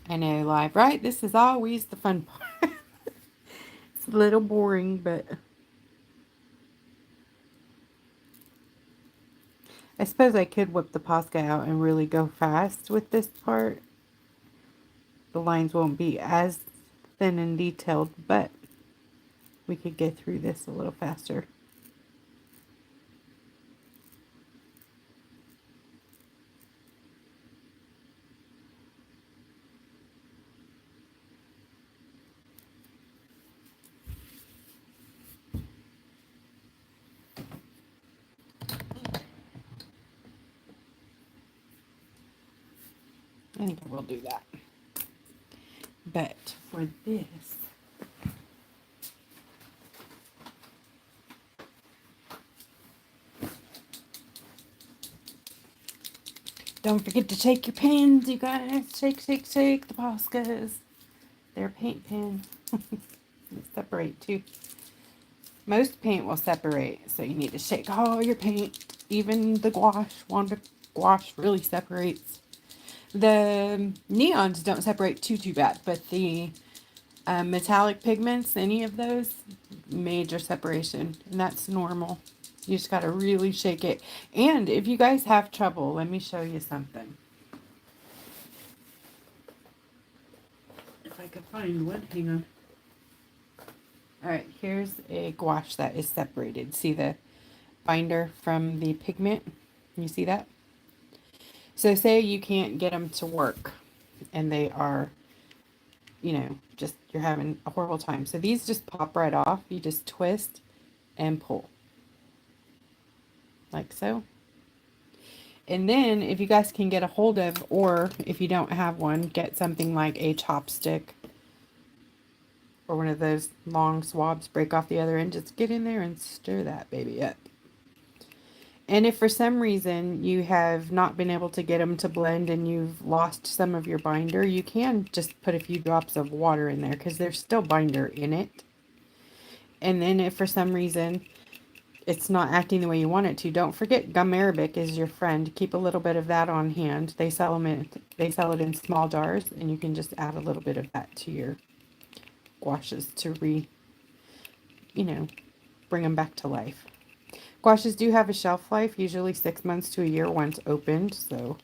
A: I know, live, right? This is always the fun part. It's a little boring, but I suppose I could whip the Posca out and really go fast with this part. The lines won't be as thin and detailed, but we could get through this a little faster. I think I will do that. But for this, don't forget to shake your pens, you guys. Shake, shake, shake the Poscas. They're paint pens. They separate too. Most paint will separate, so you need to shake all your paint. Even the gouache. Wanda gouache really separates. The neons don't separate too bad, but the metallic pigments, any of those, major separation, and that's normal. You just got to really shake it. And if you guys have trouble, let me show you something. If I could find one, hang on. All right, here's a gouache that is separated. See the binder from the pigment? You see that? So say you can't get them to work and they are, you know, just you're having a horrible time. So these just pop right off. You just twist and pull like so. And then if you guys can get a hold of, or if you don't have one, get something like a chopstick or one of those long swabs, break off the other end, just get in there and stir that baby up. And if for some reason you have not been able to get them to blend and you've lost some of your binder, you can just put a few drops of water in there because there's still binder in it. And then if for some reason it's not acting the way you want it to, don't forget gum arabic is your friend. Keep a little bit of that on hand. They sell it in small jars, and you can just add a little bit of that to your gouaches to bring them back to life. Gouaches do have a shelf life, usually 6 months to a year once opened, so,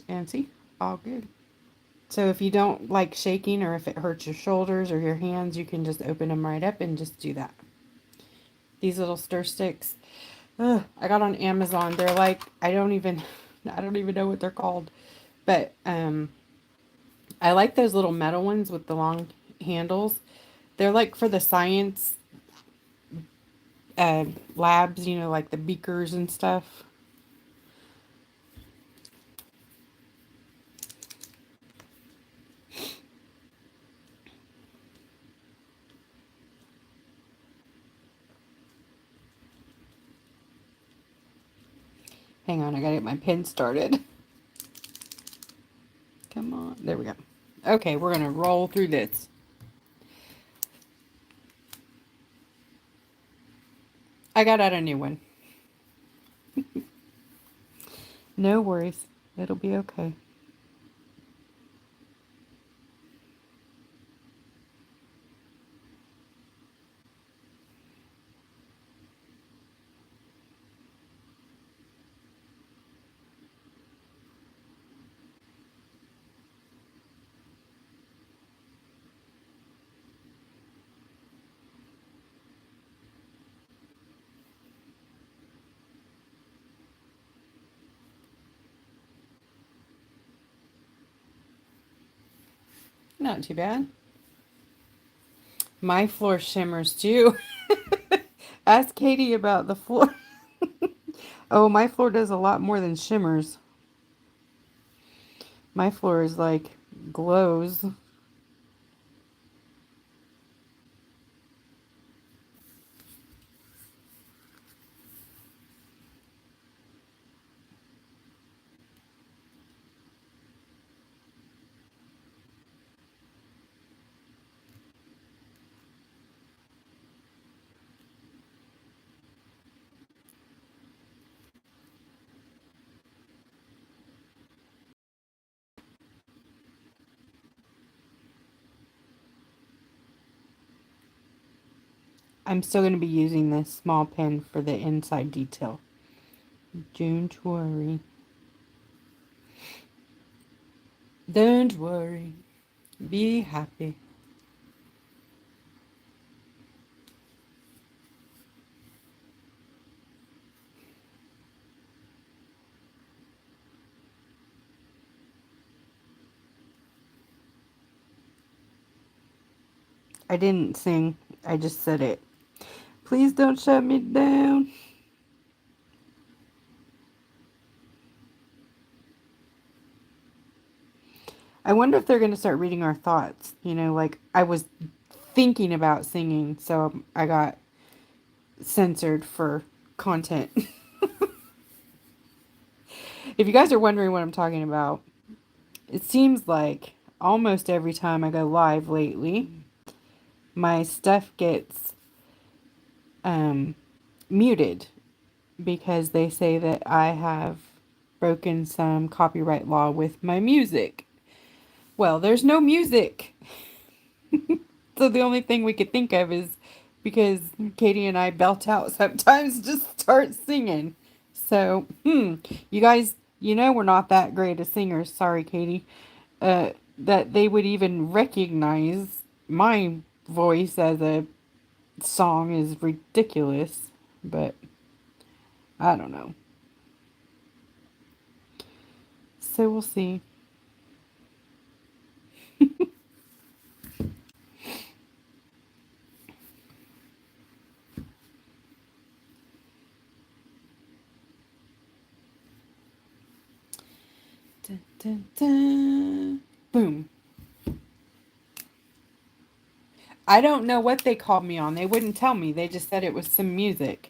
A: and see, all good. So if you don't like shaking or if it hurts your shoulders or your hands, you can just open them right up and just do that. These little stir sticks, I got on Amazon. They're like, I don't even know what they're called, but I like those little metal ones with the long handles. They're like for the science labs, you know, like the beakers and stuff. Hang on, I gotta get my pen started. Come on, there we go. Okay, we're gonna roll through this. I got out a new one. No worries, it'll be okay. Not too bad. My floor shimmers too. Ask Katie about the floor. Oh, my floor does a lot more than shimmers. My floor is like glows. I'm still going to be using this small pen for the inside detail. Don't worry. Don't worry. Be happy. I didn't sing. I just said it. Please don't shut me down. I wonder if they're going to start reading our thoughts. You know, like I was thinking about singing, so I got censored for content. If you guys are wondering what I'm talking about, it seems like almost every time I go live lately, my stuff gets muted because they say that I have broken some copyright law with my music. Well, there's no music. So the only thing we could think of is because Katie and I belt out sometimes, just start singing. So, you guys, you know we're not that great as singers. Sorry, Katie. That they would even recognize my voice as a song is ridiculous. But I don't know. So we'll see. Dun, dun, dun. Boom. I don't know what they called me on. They wouldn't tell me. They just said it was some music.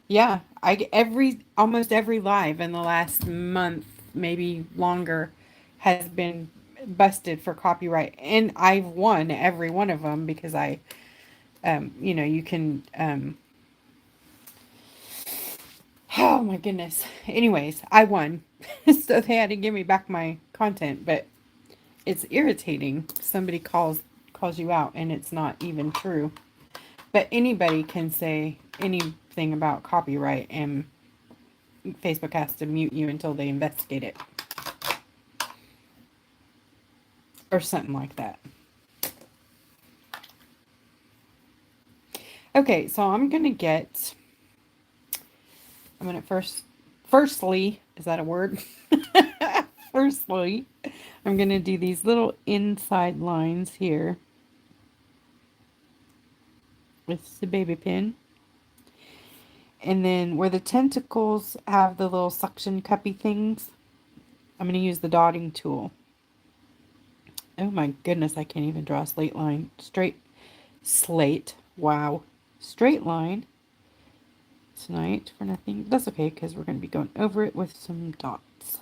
A: Yeah, almost every live in the last month, maybe longer, has been busted for copyright, and I've won every one of them because you can, oh my goodness. Anyways, I won, so they had to give me back my content, but it's irritating. Somebody calls you out, and it's not even true. But anybody can say anything about copyright, and Facebook has to mute you until they investigate it. Or something like that. Okay, so I'm going to firstly, is that a word? Firstly, I'm going to do these little inside lines here with the baby pin. And then where the tentacles have the little suction cuppy things, I'm going to use the dotting tool. Oh my goodness, I can't even draw a slate line. Wow. Straight line tonight for nothing. That's okay because we're going to be going over it with some dots.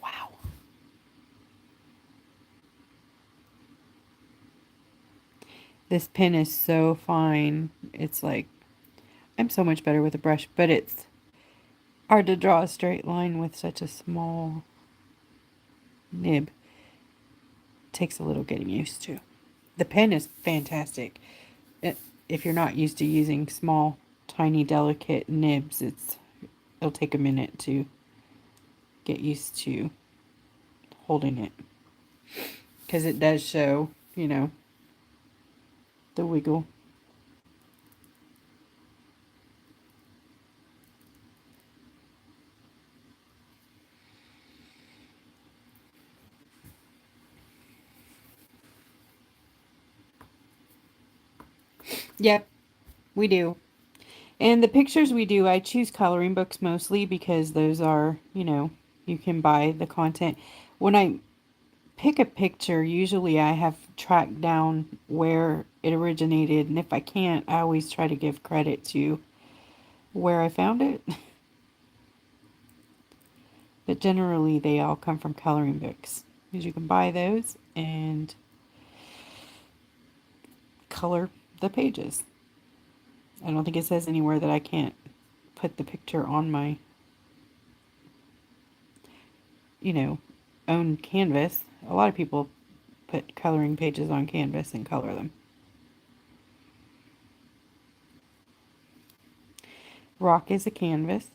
A: Wow. This pen is so fine. It's like, I'm so much better with a brush, but it's hard to draw a straight line with such a small nib. Takes a little getting used to. The pen is fantastic. If you're not used to using small, tiny, delicate nibs, it'll take a minute to get used to holding it. Because it does show, the wiggle. Yep, we do. And the pictures we do, I choose coloring books mostly because those are, you can buy the content. When I pick a picture, usually I have tracked down where it originated, and if I can't, I always try to give credit to where I found it. But generally, they all come from coloring books because you can buy those and color the pages. I don't think it says anywhere that I can't put the picture on my, you know, own canvas. A lot of people put coloring pages on canvas and color them. Rock is a canvas.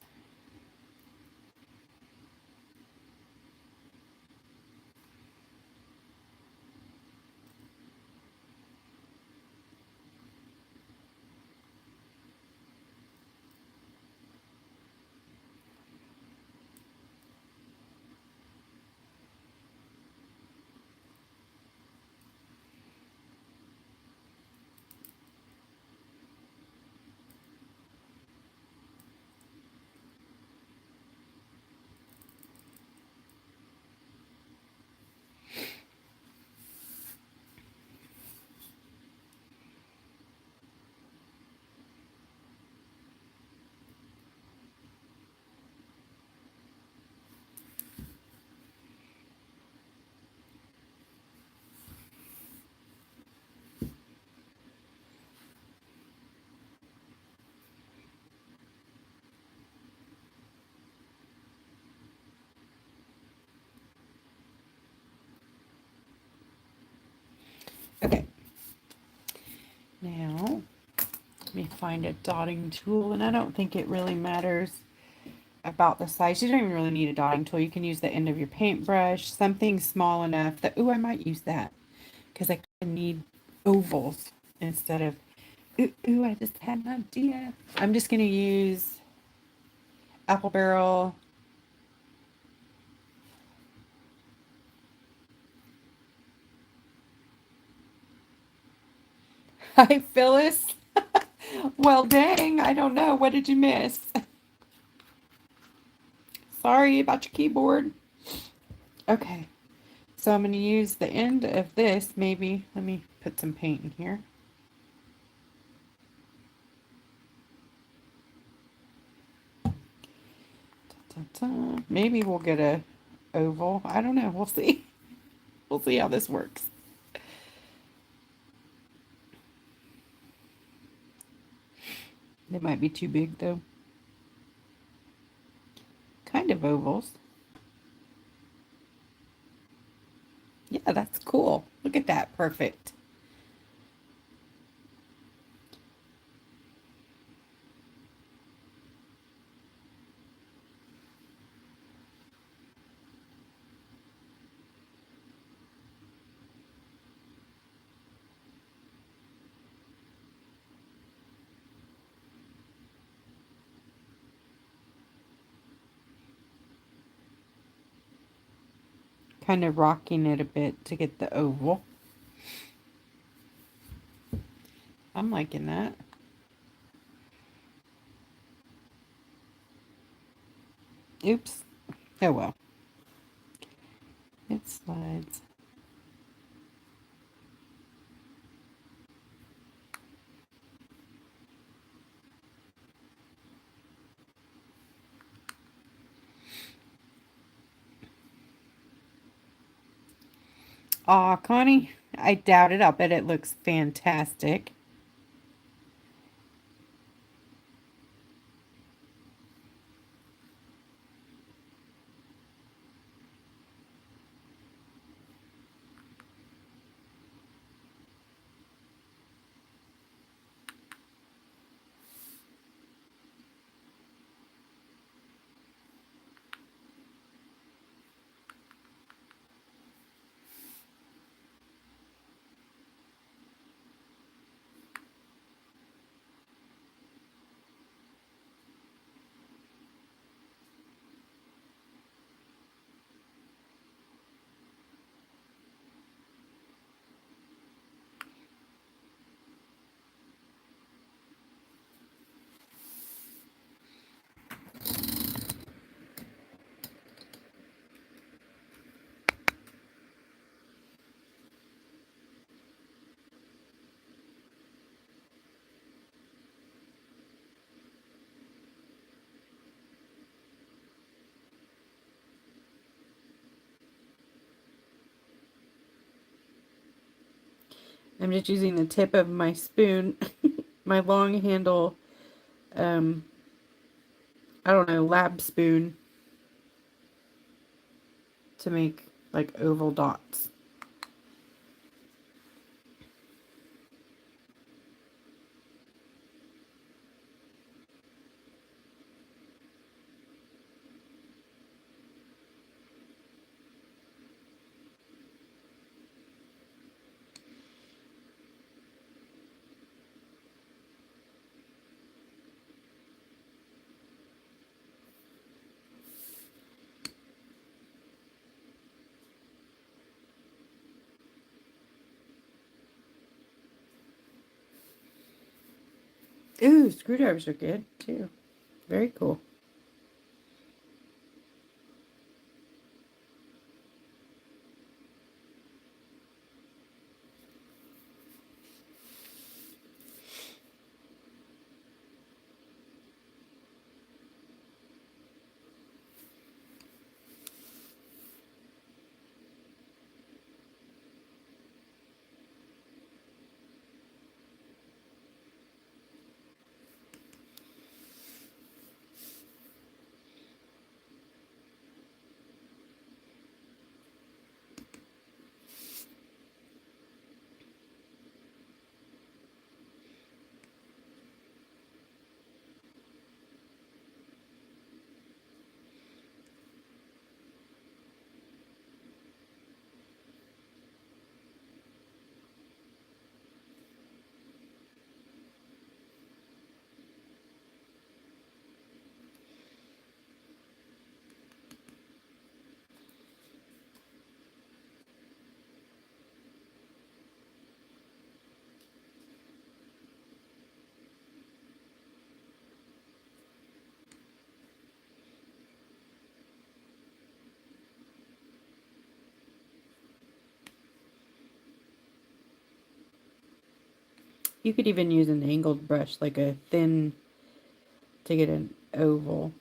A: Okay. Now, let me find a dotting tool, and I don't think it really matters about the size. You don't even really need a dotting tool. You can use the end of your paintbrush, something small enough that, ooh, I might use that because I need ovals instead of, ooh, I just had an idea. I'm just going to use apple barrel. Hi, Phyllis. Well, dang, I don't know. What did you miss? Sorry about your keyboard. Okay, so I'm going to use the end of this, maybe. Let me put some paint in here. Ta-ta. Maybe we'll get a oval. I don't know. We'll see. We'll see how this works. They might be too big though. Kind of ovals. Yeah, that's cool. Look at that. Perfect. Kind of rocking it a bit to get the oval. I'm liking that. Oops. Oh well. It slides. Aw, Connie, I doubt it. I'll bet it looks fantastic. I'm just using the tip of my spoon, my long handle I don't know, lab spoon to make like oval dots. Ooh, screwdrivers are good too. Very cool. You could even use an angled brush, like a thin, to get an oval.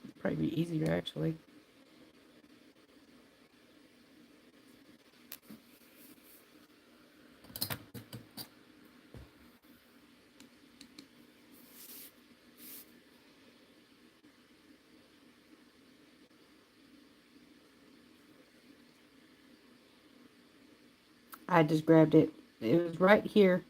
A: It'd probably be easier actually. I just grabbed it. It was right here.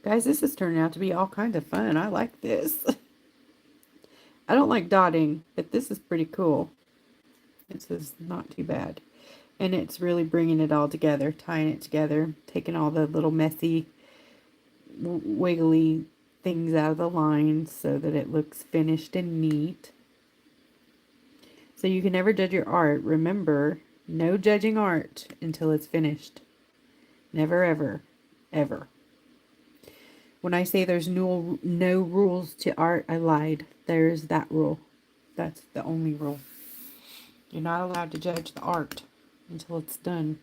A: Guys, this is turning out to be all kinds of fun. I like this. I don't like dotting, but this is pretty cool. This is not too bad. And it's really bringing it all together, tying it together, taking all the little messy, wiggly things out of the lines so that it looks finished and neat. So you can never judge your art. Remember, no judging art until it's finished. Never, ever, ever. When I say there's no rules to art, I lied. There's that rule. That's the only rule. You're not allowed to judge the art until it's done.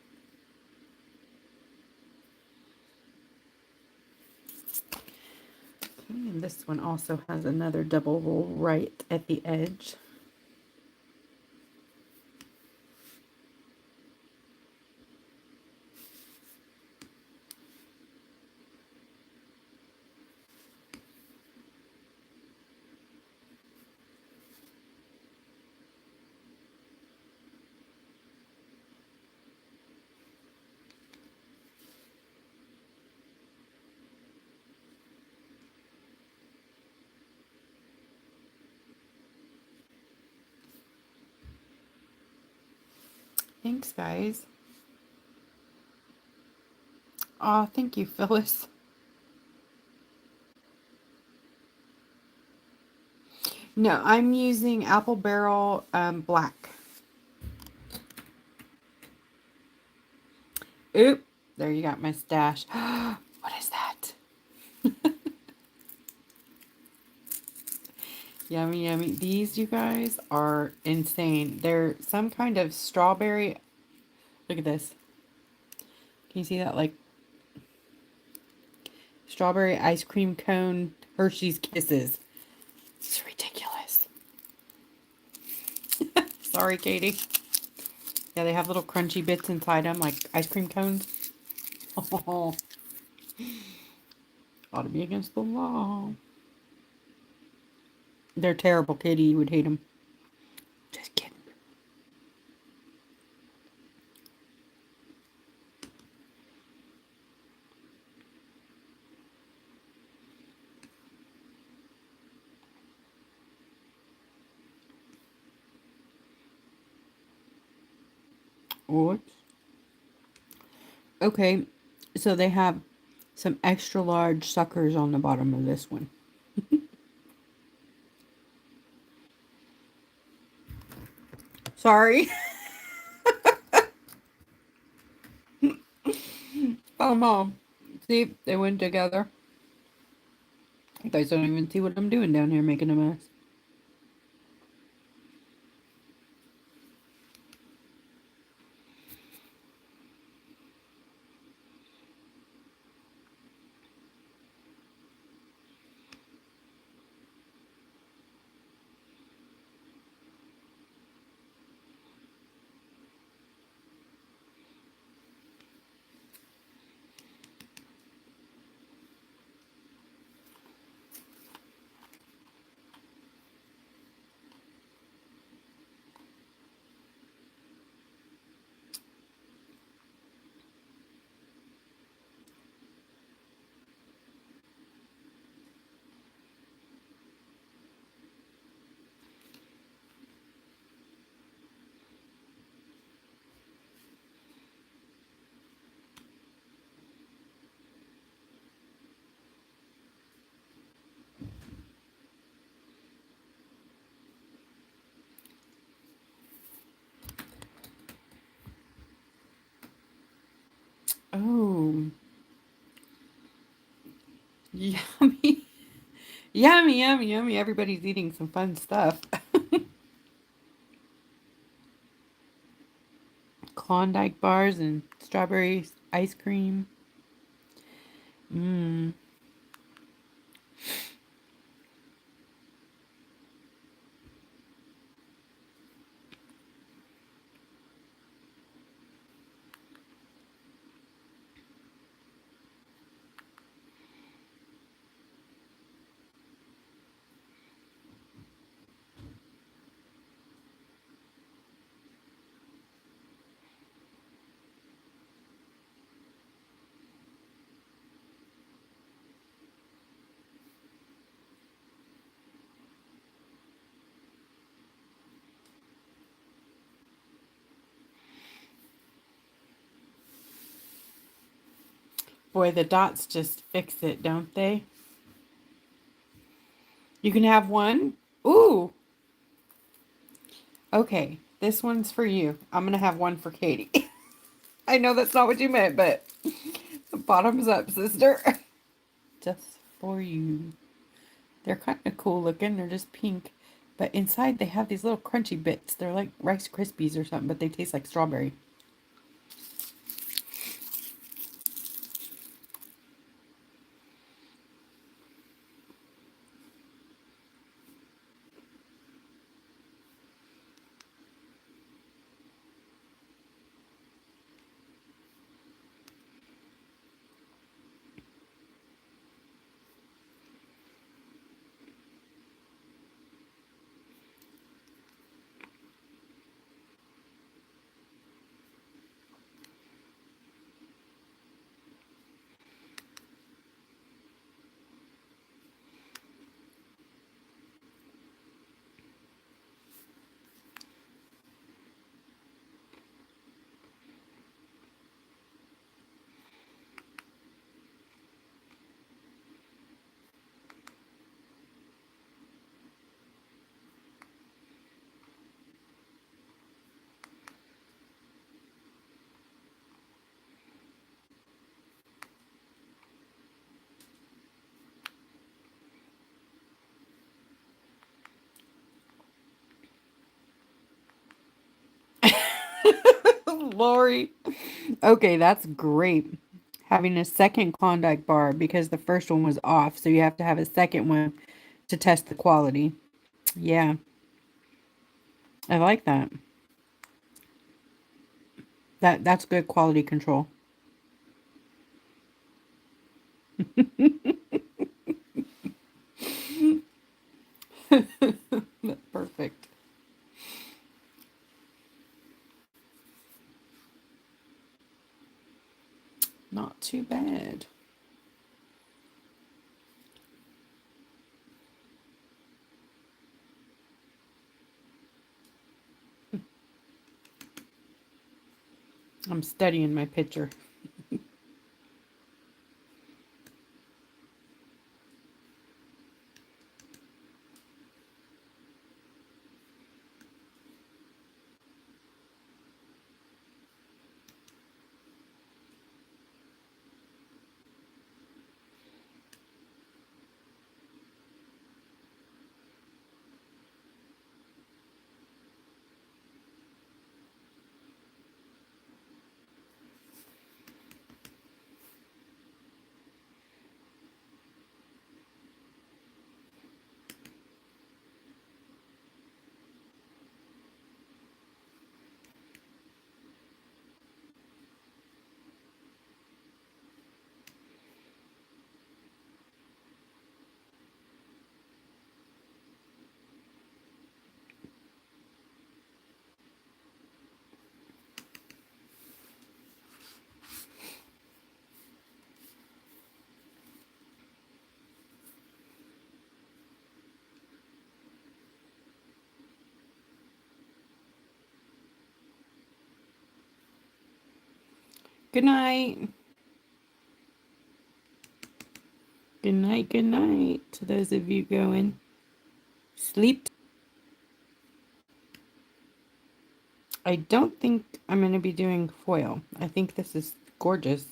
A: Okay, and this one also has another double roll right at the edge. Thanks, guys. Oh, thank you, Phyllis. No, I'm using Apple Barrel Black. Oop, there you got my stash. What is that? Yummy, yummy. These, you guys, are insane. They're some kind of strawberry. Look at this. Can you see that? Like strawberry ice cream cone Hershey's Kisses. It's ridiculous. Sorry, Katie. Yeah, they have little crunchy bits inside them, like ice cream cones. Oh, ought to be against the law. They're terrible, Katie. You would hate them. Just kidding. What? Okay, so they have some extra large suckers on the bottom of this one. Sorry. Oh, Mom. See, they went together. You guys don't even see what I'm doing down here making a mess. Oh, yummy. Yummy, yummy, yummy. Everybody's eating some fun stuff. Klondike bars and strawberry ice cream. Mmm. Boy, the dots just fix it, don't they? You can have one. Ooh. Okay, this one's for you. I'm going to have one for Katie. I know that's not what you meant, but the bottom's up, sister. Just for you. They're kind of cool looking. They're just pink. But inside they have these little crunchy bits. They're like Rice Krispies or something, but they taste like strawberry. Lori. Okay, that's great. Having a second Klondike bar because the first one was off, so you have to have a second one to test the quality. Yeah, I like that. That's good quality control. Perfect. Not too bad. I'm studying my picture. Good night. Good night. Good night to those of you going sleep. I don't think I'm going to be doing foil. I think this is gorgeous.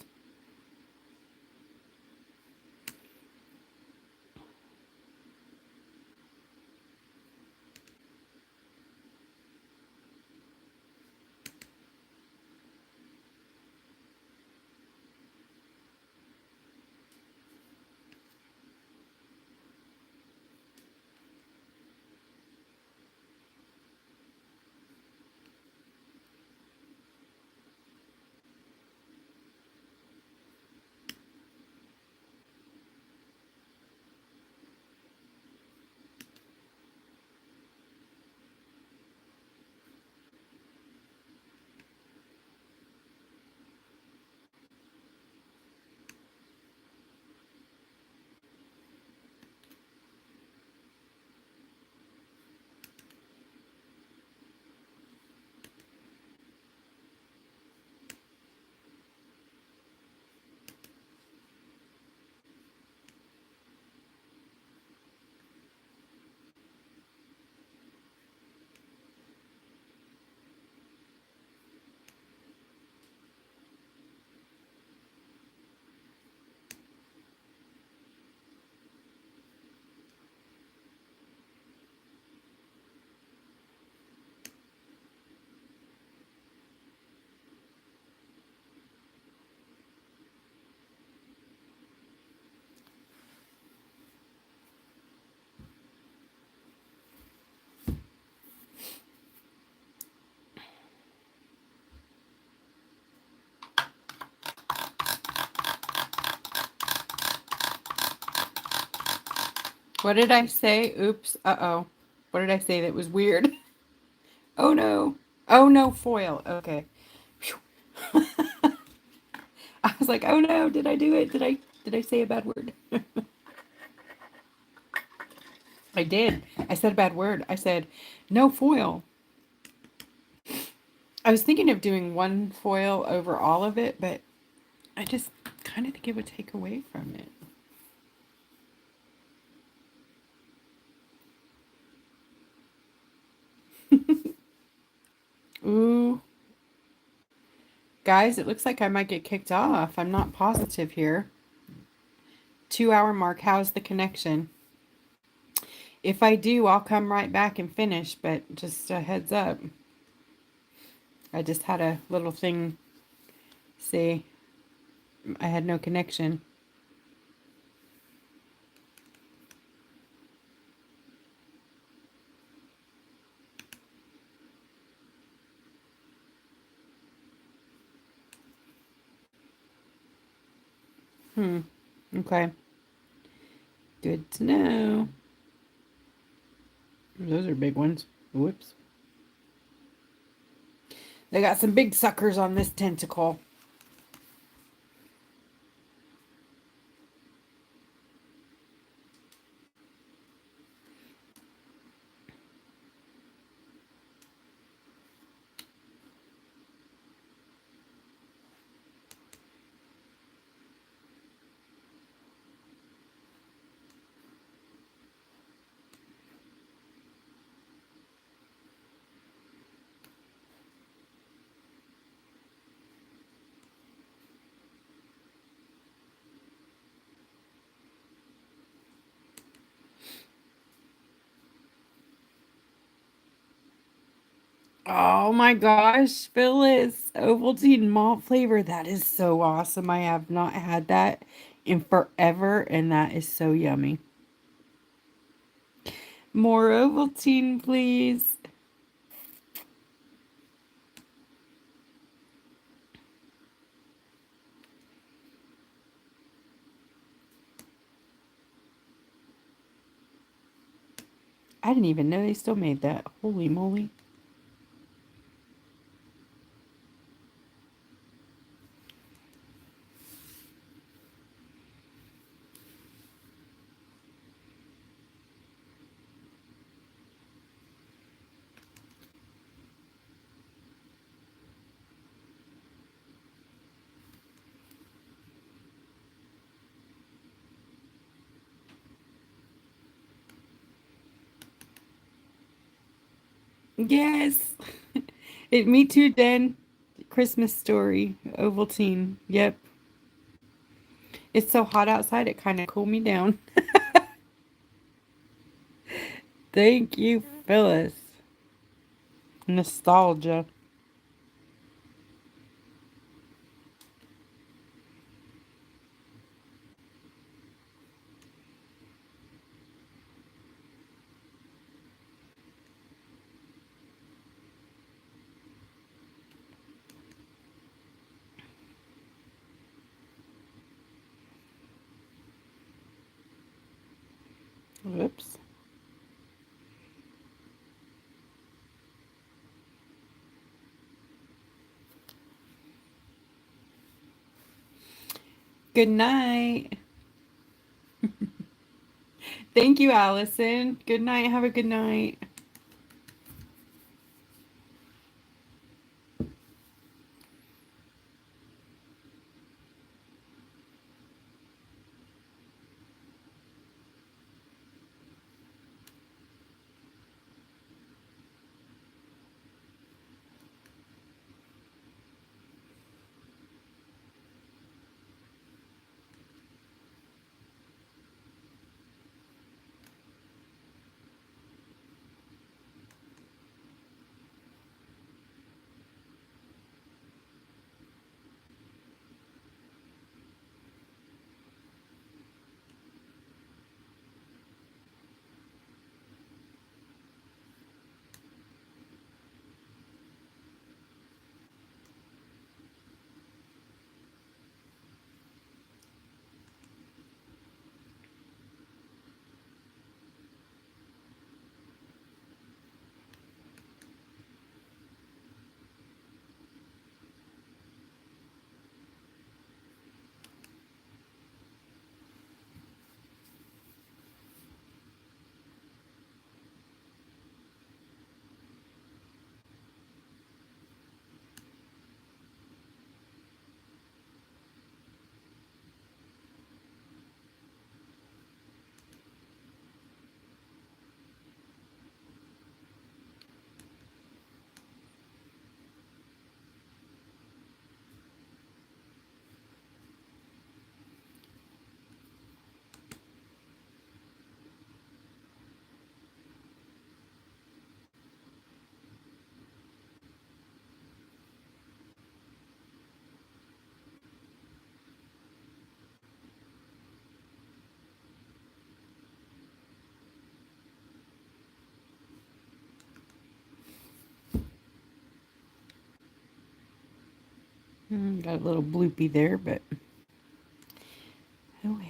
A: What did I say? Oops. Uh-oh. What did I say that was weird? Oh no. Oh no, foil. Okay. Phew. I was like, oh no, did I do it? Did I say a bad word? I did. I said a bad word. I said no foil. I was thinking of doing one foil over all of it, but I just kind of think it would take away from it. Ooh. Guys, it looks like I might get kicked off. I'm not positive here. 2 hour mark. How's the connection? If I do, I'll come right back and finish, but just a heads up. I just had a little thing say I had no connection. Okay. Good to know. Those are big ones. Whoops. They got some big suckers on this tentacle. Oh my gosh, Phyllis, Ovaltine malt flavor. That is so awesome. I have not had that in forever, and that is so yummy. More Ovaltine, please. I didn't even know they still made that. Holy moly. Yes. Me too, Den. Christmas story. Ovaltine. Yep. It's so hot outside, it kind of cooled me down. Thank you, Phyllis. Nostalgia. Whoops. Good night. Thank you, Allison. Good night. Have a good night. Got a little bloopy there, but oh well.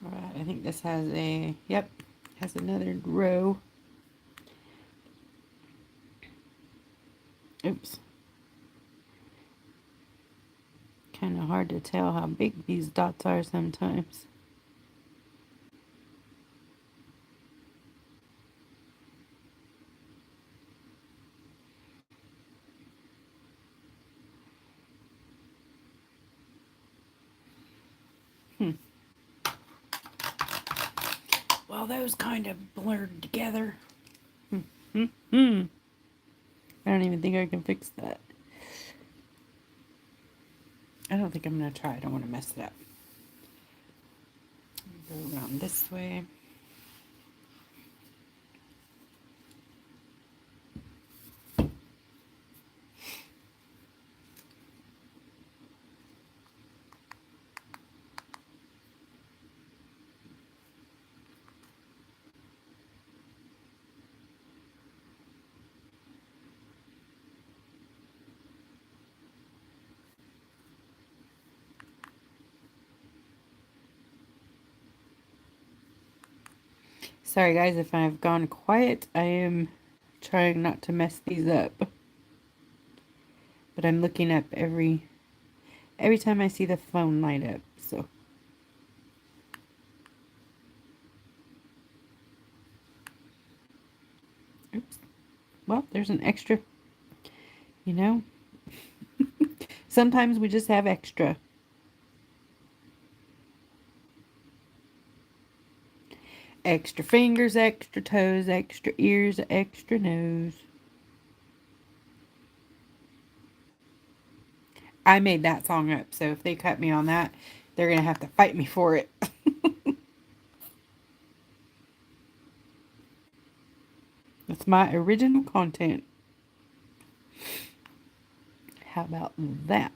A: All right, I think this has a, yep, has another row. Oops. Kind of hard to tell how big these dots are sometimes. Well, those kind of blurred together. I don't even think I can fix that. I don't think I'm going to try. I don't want to mess it up. Go around this way. Sorry guys if I've gone quiet. I am trying not to mess these up. But I'm looking up every time I see the phone light up. So oops. Well, there's an extra, you know. Sometimes we just have extra. Extra fingers, extra toes, extra ears, extra nose. I made that song up, so if they cut me on that, they're going to have to fight me for it. That's my original content. How about that?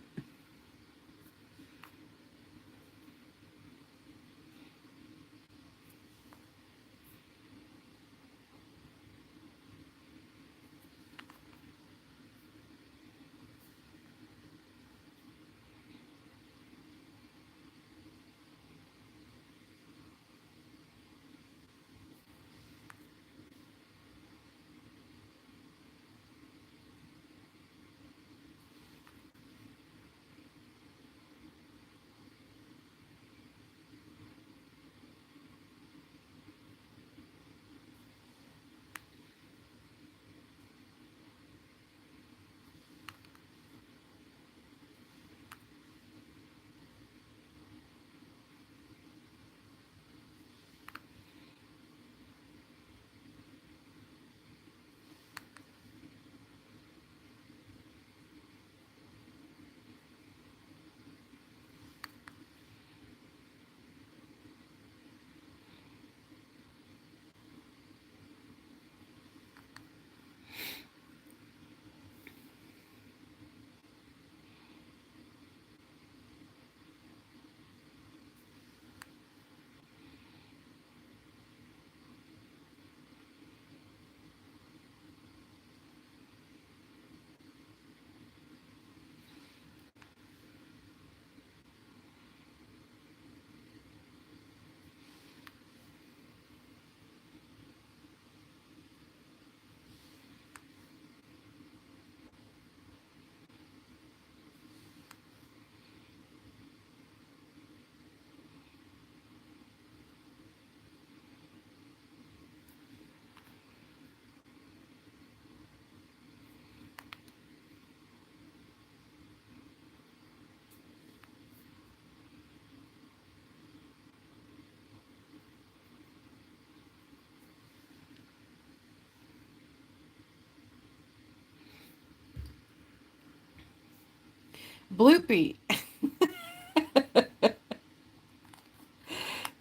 A: bloopy.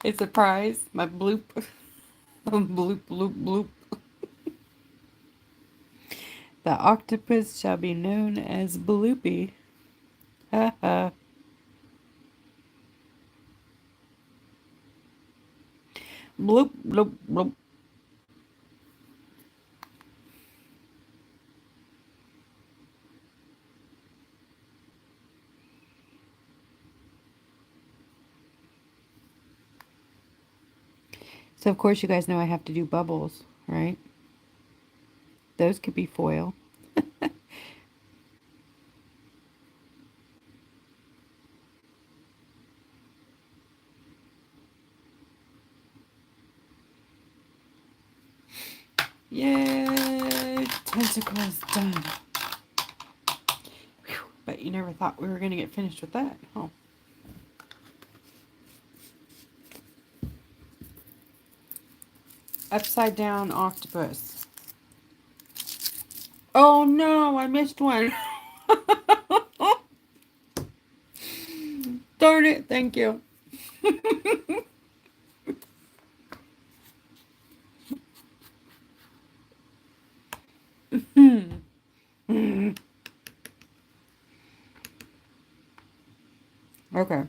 A: It's a prize. My bloop. Bloop, bloop, bloop. The octopus shall be known as bloopy. Ha ha. Bloop, bloop, bloop. So, of course, you guys know I have to do bubbles, right? Those could be foil. Yay! Tentacles done. Whew. But you never thought we were going to get finished with that, huh? Upside down octopus. Oh no, I missed one. Darn it, thank you. Okay.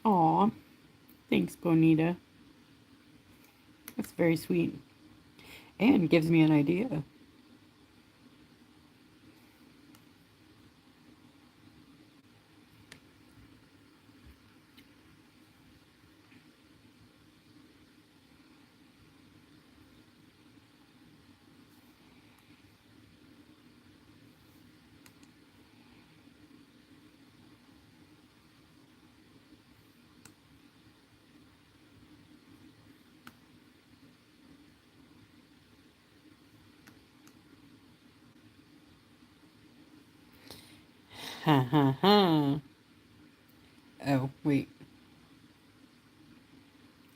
A: Aw, thanks, Bonita. That's very sweet. And gives me an idea. Ha ha ha. Oh, wait.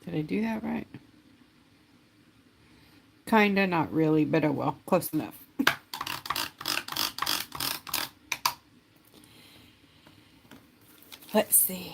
A: Did I do that right? Kinda, not really, but oh well. Close enough. Let's see.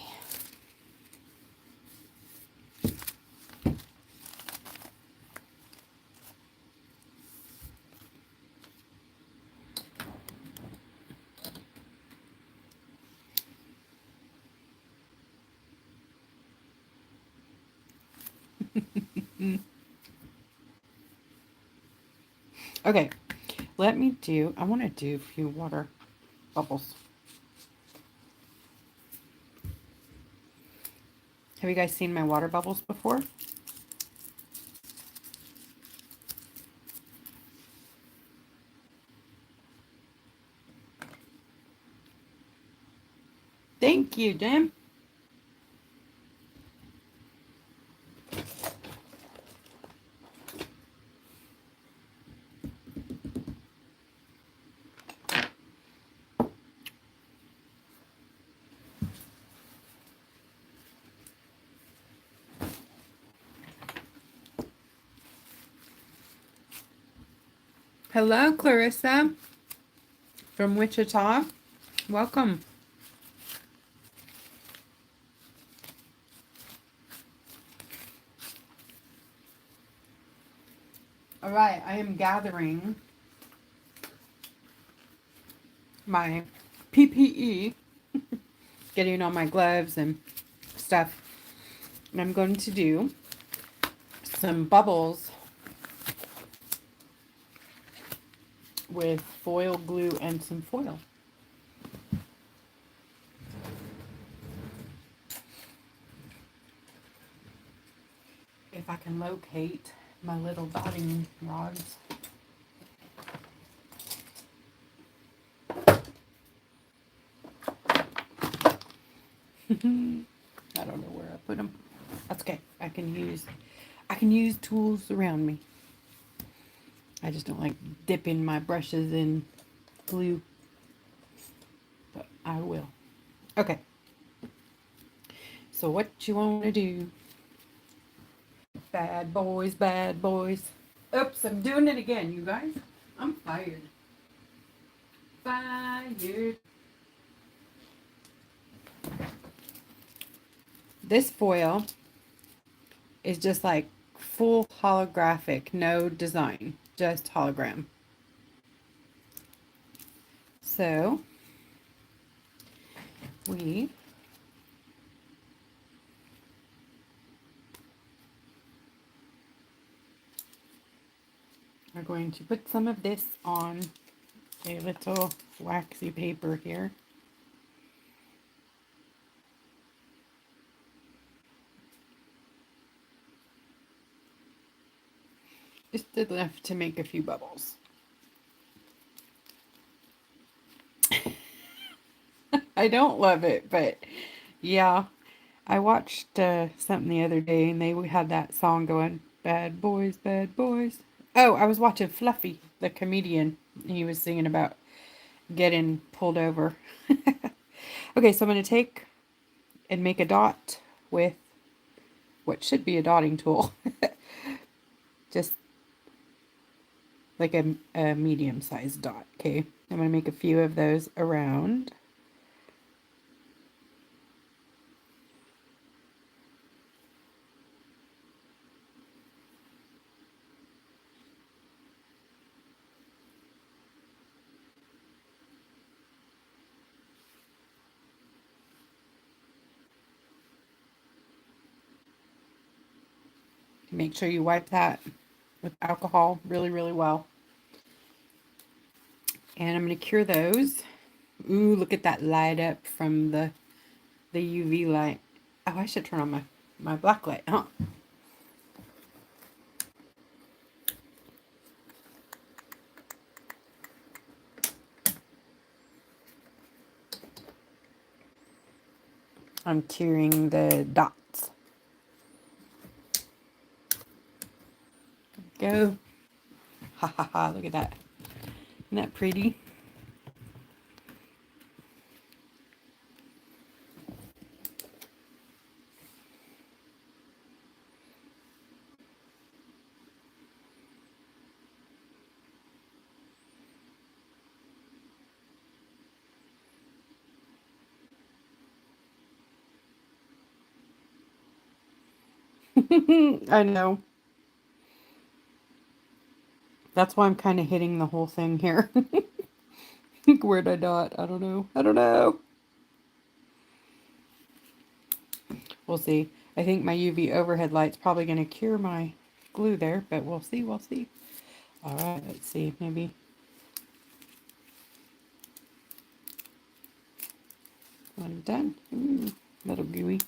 A: Okay, let me do, I want to do a few water bubbles. Have you guys seen my water bubbles before? Thank you, Jim. Hello, Clarissa. from Wichita. Welcome. All right, I am gathering my PPE, getting all my gloves and stuff, and I'm going to do some bubbles with foil glue and some foil. If I can locate my little dotting rods. I don't know where I put them. That's okay. I can use tools around me. I just don't like dipping my brushes in glue, but I will. Okay. So what you want to do? Bad boys, bad boys. Oops, I'm doing it again, you guys. I'm fired. Fired. This foil is just like full holographic, no design, just hologram. So we are going to put some of this on a little waxy paper here. Just enough to make a few bubbles. I don't love it, but yeah. I watched something the other day and they had that song going, bad boys, bad boys. Oh, I was watching Fluffy, the comedian. He was singing about getting pulled over. Okay, so I'm going to take and make a dot with what should be a dotting tool. Just like a medium-sized dot, okay? I'm going to make a few of those around. Make sure you wipe that with alcohol really, really well. And I'm going to cure those. Ooh, look at that light up from the UV light. Oh, I should turn on my black light, huh? I'm curing the dots. Go. Ha ha ha, look at that. Isn't that pretty? I know. That's why I'm kind of hitting the whole thing here. Where'd I dot? I don't know. I don't know. We'll see. I think my UV overhead light's probably going to cure my glue there, but we'll see. We'll see. All right, let's see. Maybe. I'm done. Ooh, little gooey.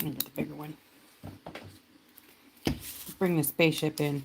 A: I'll get the bigger one. Bring the spaceship in.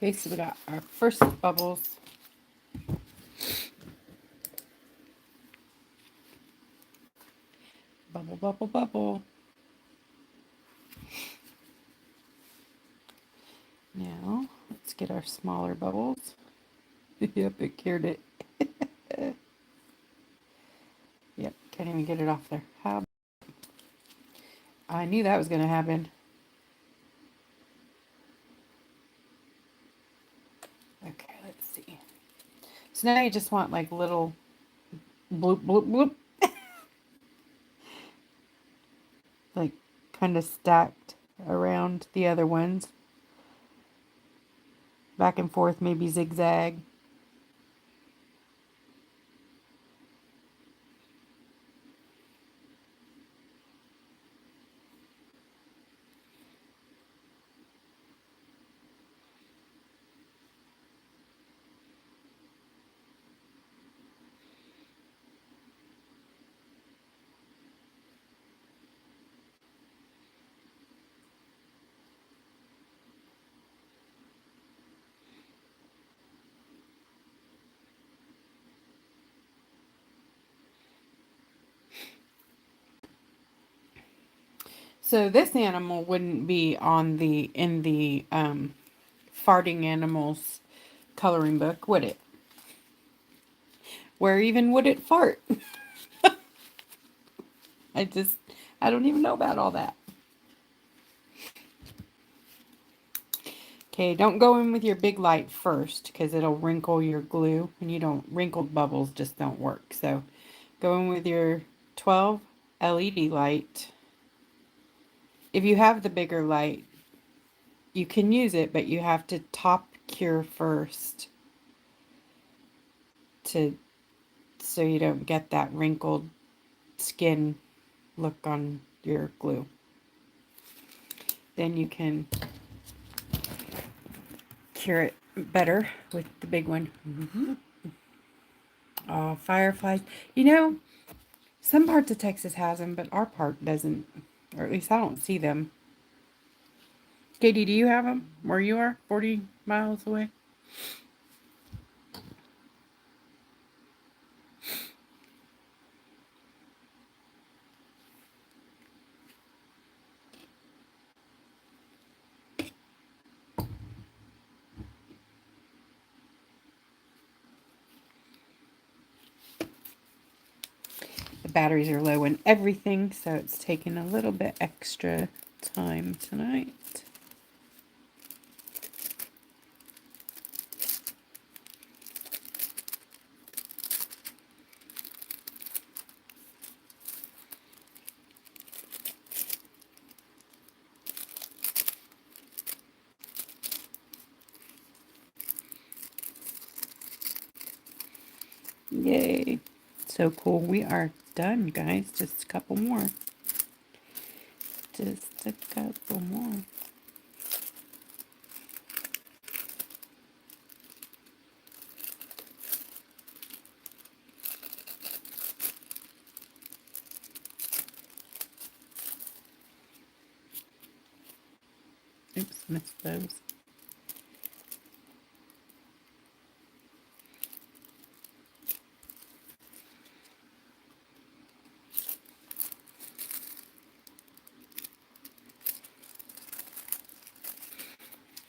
A: Okay, so we got our first bubbles. Bubble, bubble, bubble. Now, let's get our smaller bubbles. Yep, it cured it. Yep, can't even get it off there. How? I knew that was going to happen. Okay, let's see. So now you just want like little bloop, bloop, bloop. Like kind of stacked around the other ones. Back and forth, maybe zigzag. So this animal wouldn't be on the in the farting animals coloring book, would it? Where even would it fart? I just I don't even know about all that. Okay, don't go in with your big light first because it'll wrinkle your glue, and you don't wrinkled bubbles just don't work. So go in with your 12 LED light. If you have the bigger light, you can use it, but you have to top cure first to so you don't get that wrinkled skin look on your glue. Then you can cure it better with the big one. Oh, fireflies. You know, some parts of Texas has them, but our part doesn't. Or at least I don't see them. Katie, do you have them where you are? 40 miles away? The batteries are low and everything, so it's taking a little bit extra time tonight. Yay. So cool. We are done, guys. Just a couple more. Just a couple more. Oops, missed those.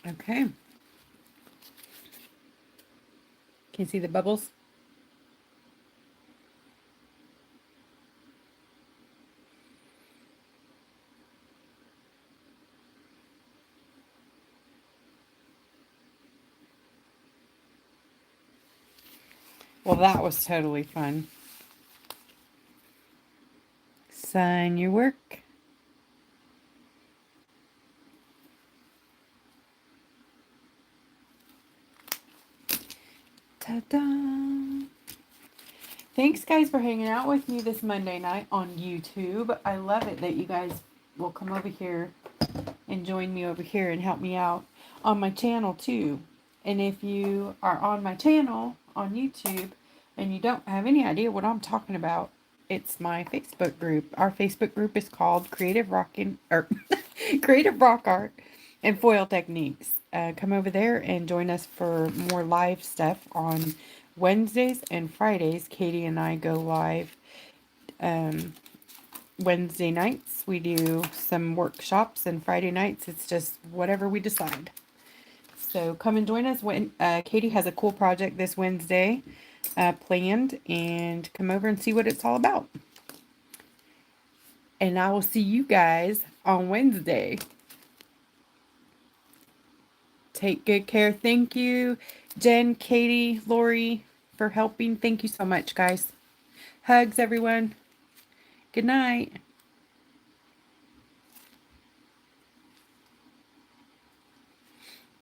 A: Okay. Can you see the bubbles? Well, that was totally fun. Sign your work. Ta-da! Thanks, guys, for hanging out with me this Monday night on YouTube. I love it that you guys will come over here and join me over here and help me out on my channel, too. And if you are on my channel on YouTube and you don't have any idea what I'm talking about, it's my Facebook group. Our Facebook group is called Creative Rock Art and Foil Techniques. come over there and join us for more live stuff on Wednesdays and Fridays. Katie and I go live Wednesday nights. We do some workshops, and Friday nights it's just whatever we decide. So come and join us when Katie has a cool project this Wednesday planned, and come over and see what it's all about. And I will see you guys on Wednesday. Take good care. Thank you, Jen, Katie, Lori, for helping. Thank you so much, guys. Hugs, everyone. Good night.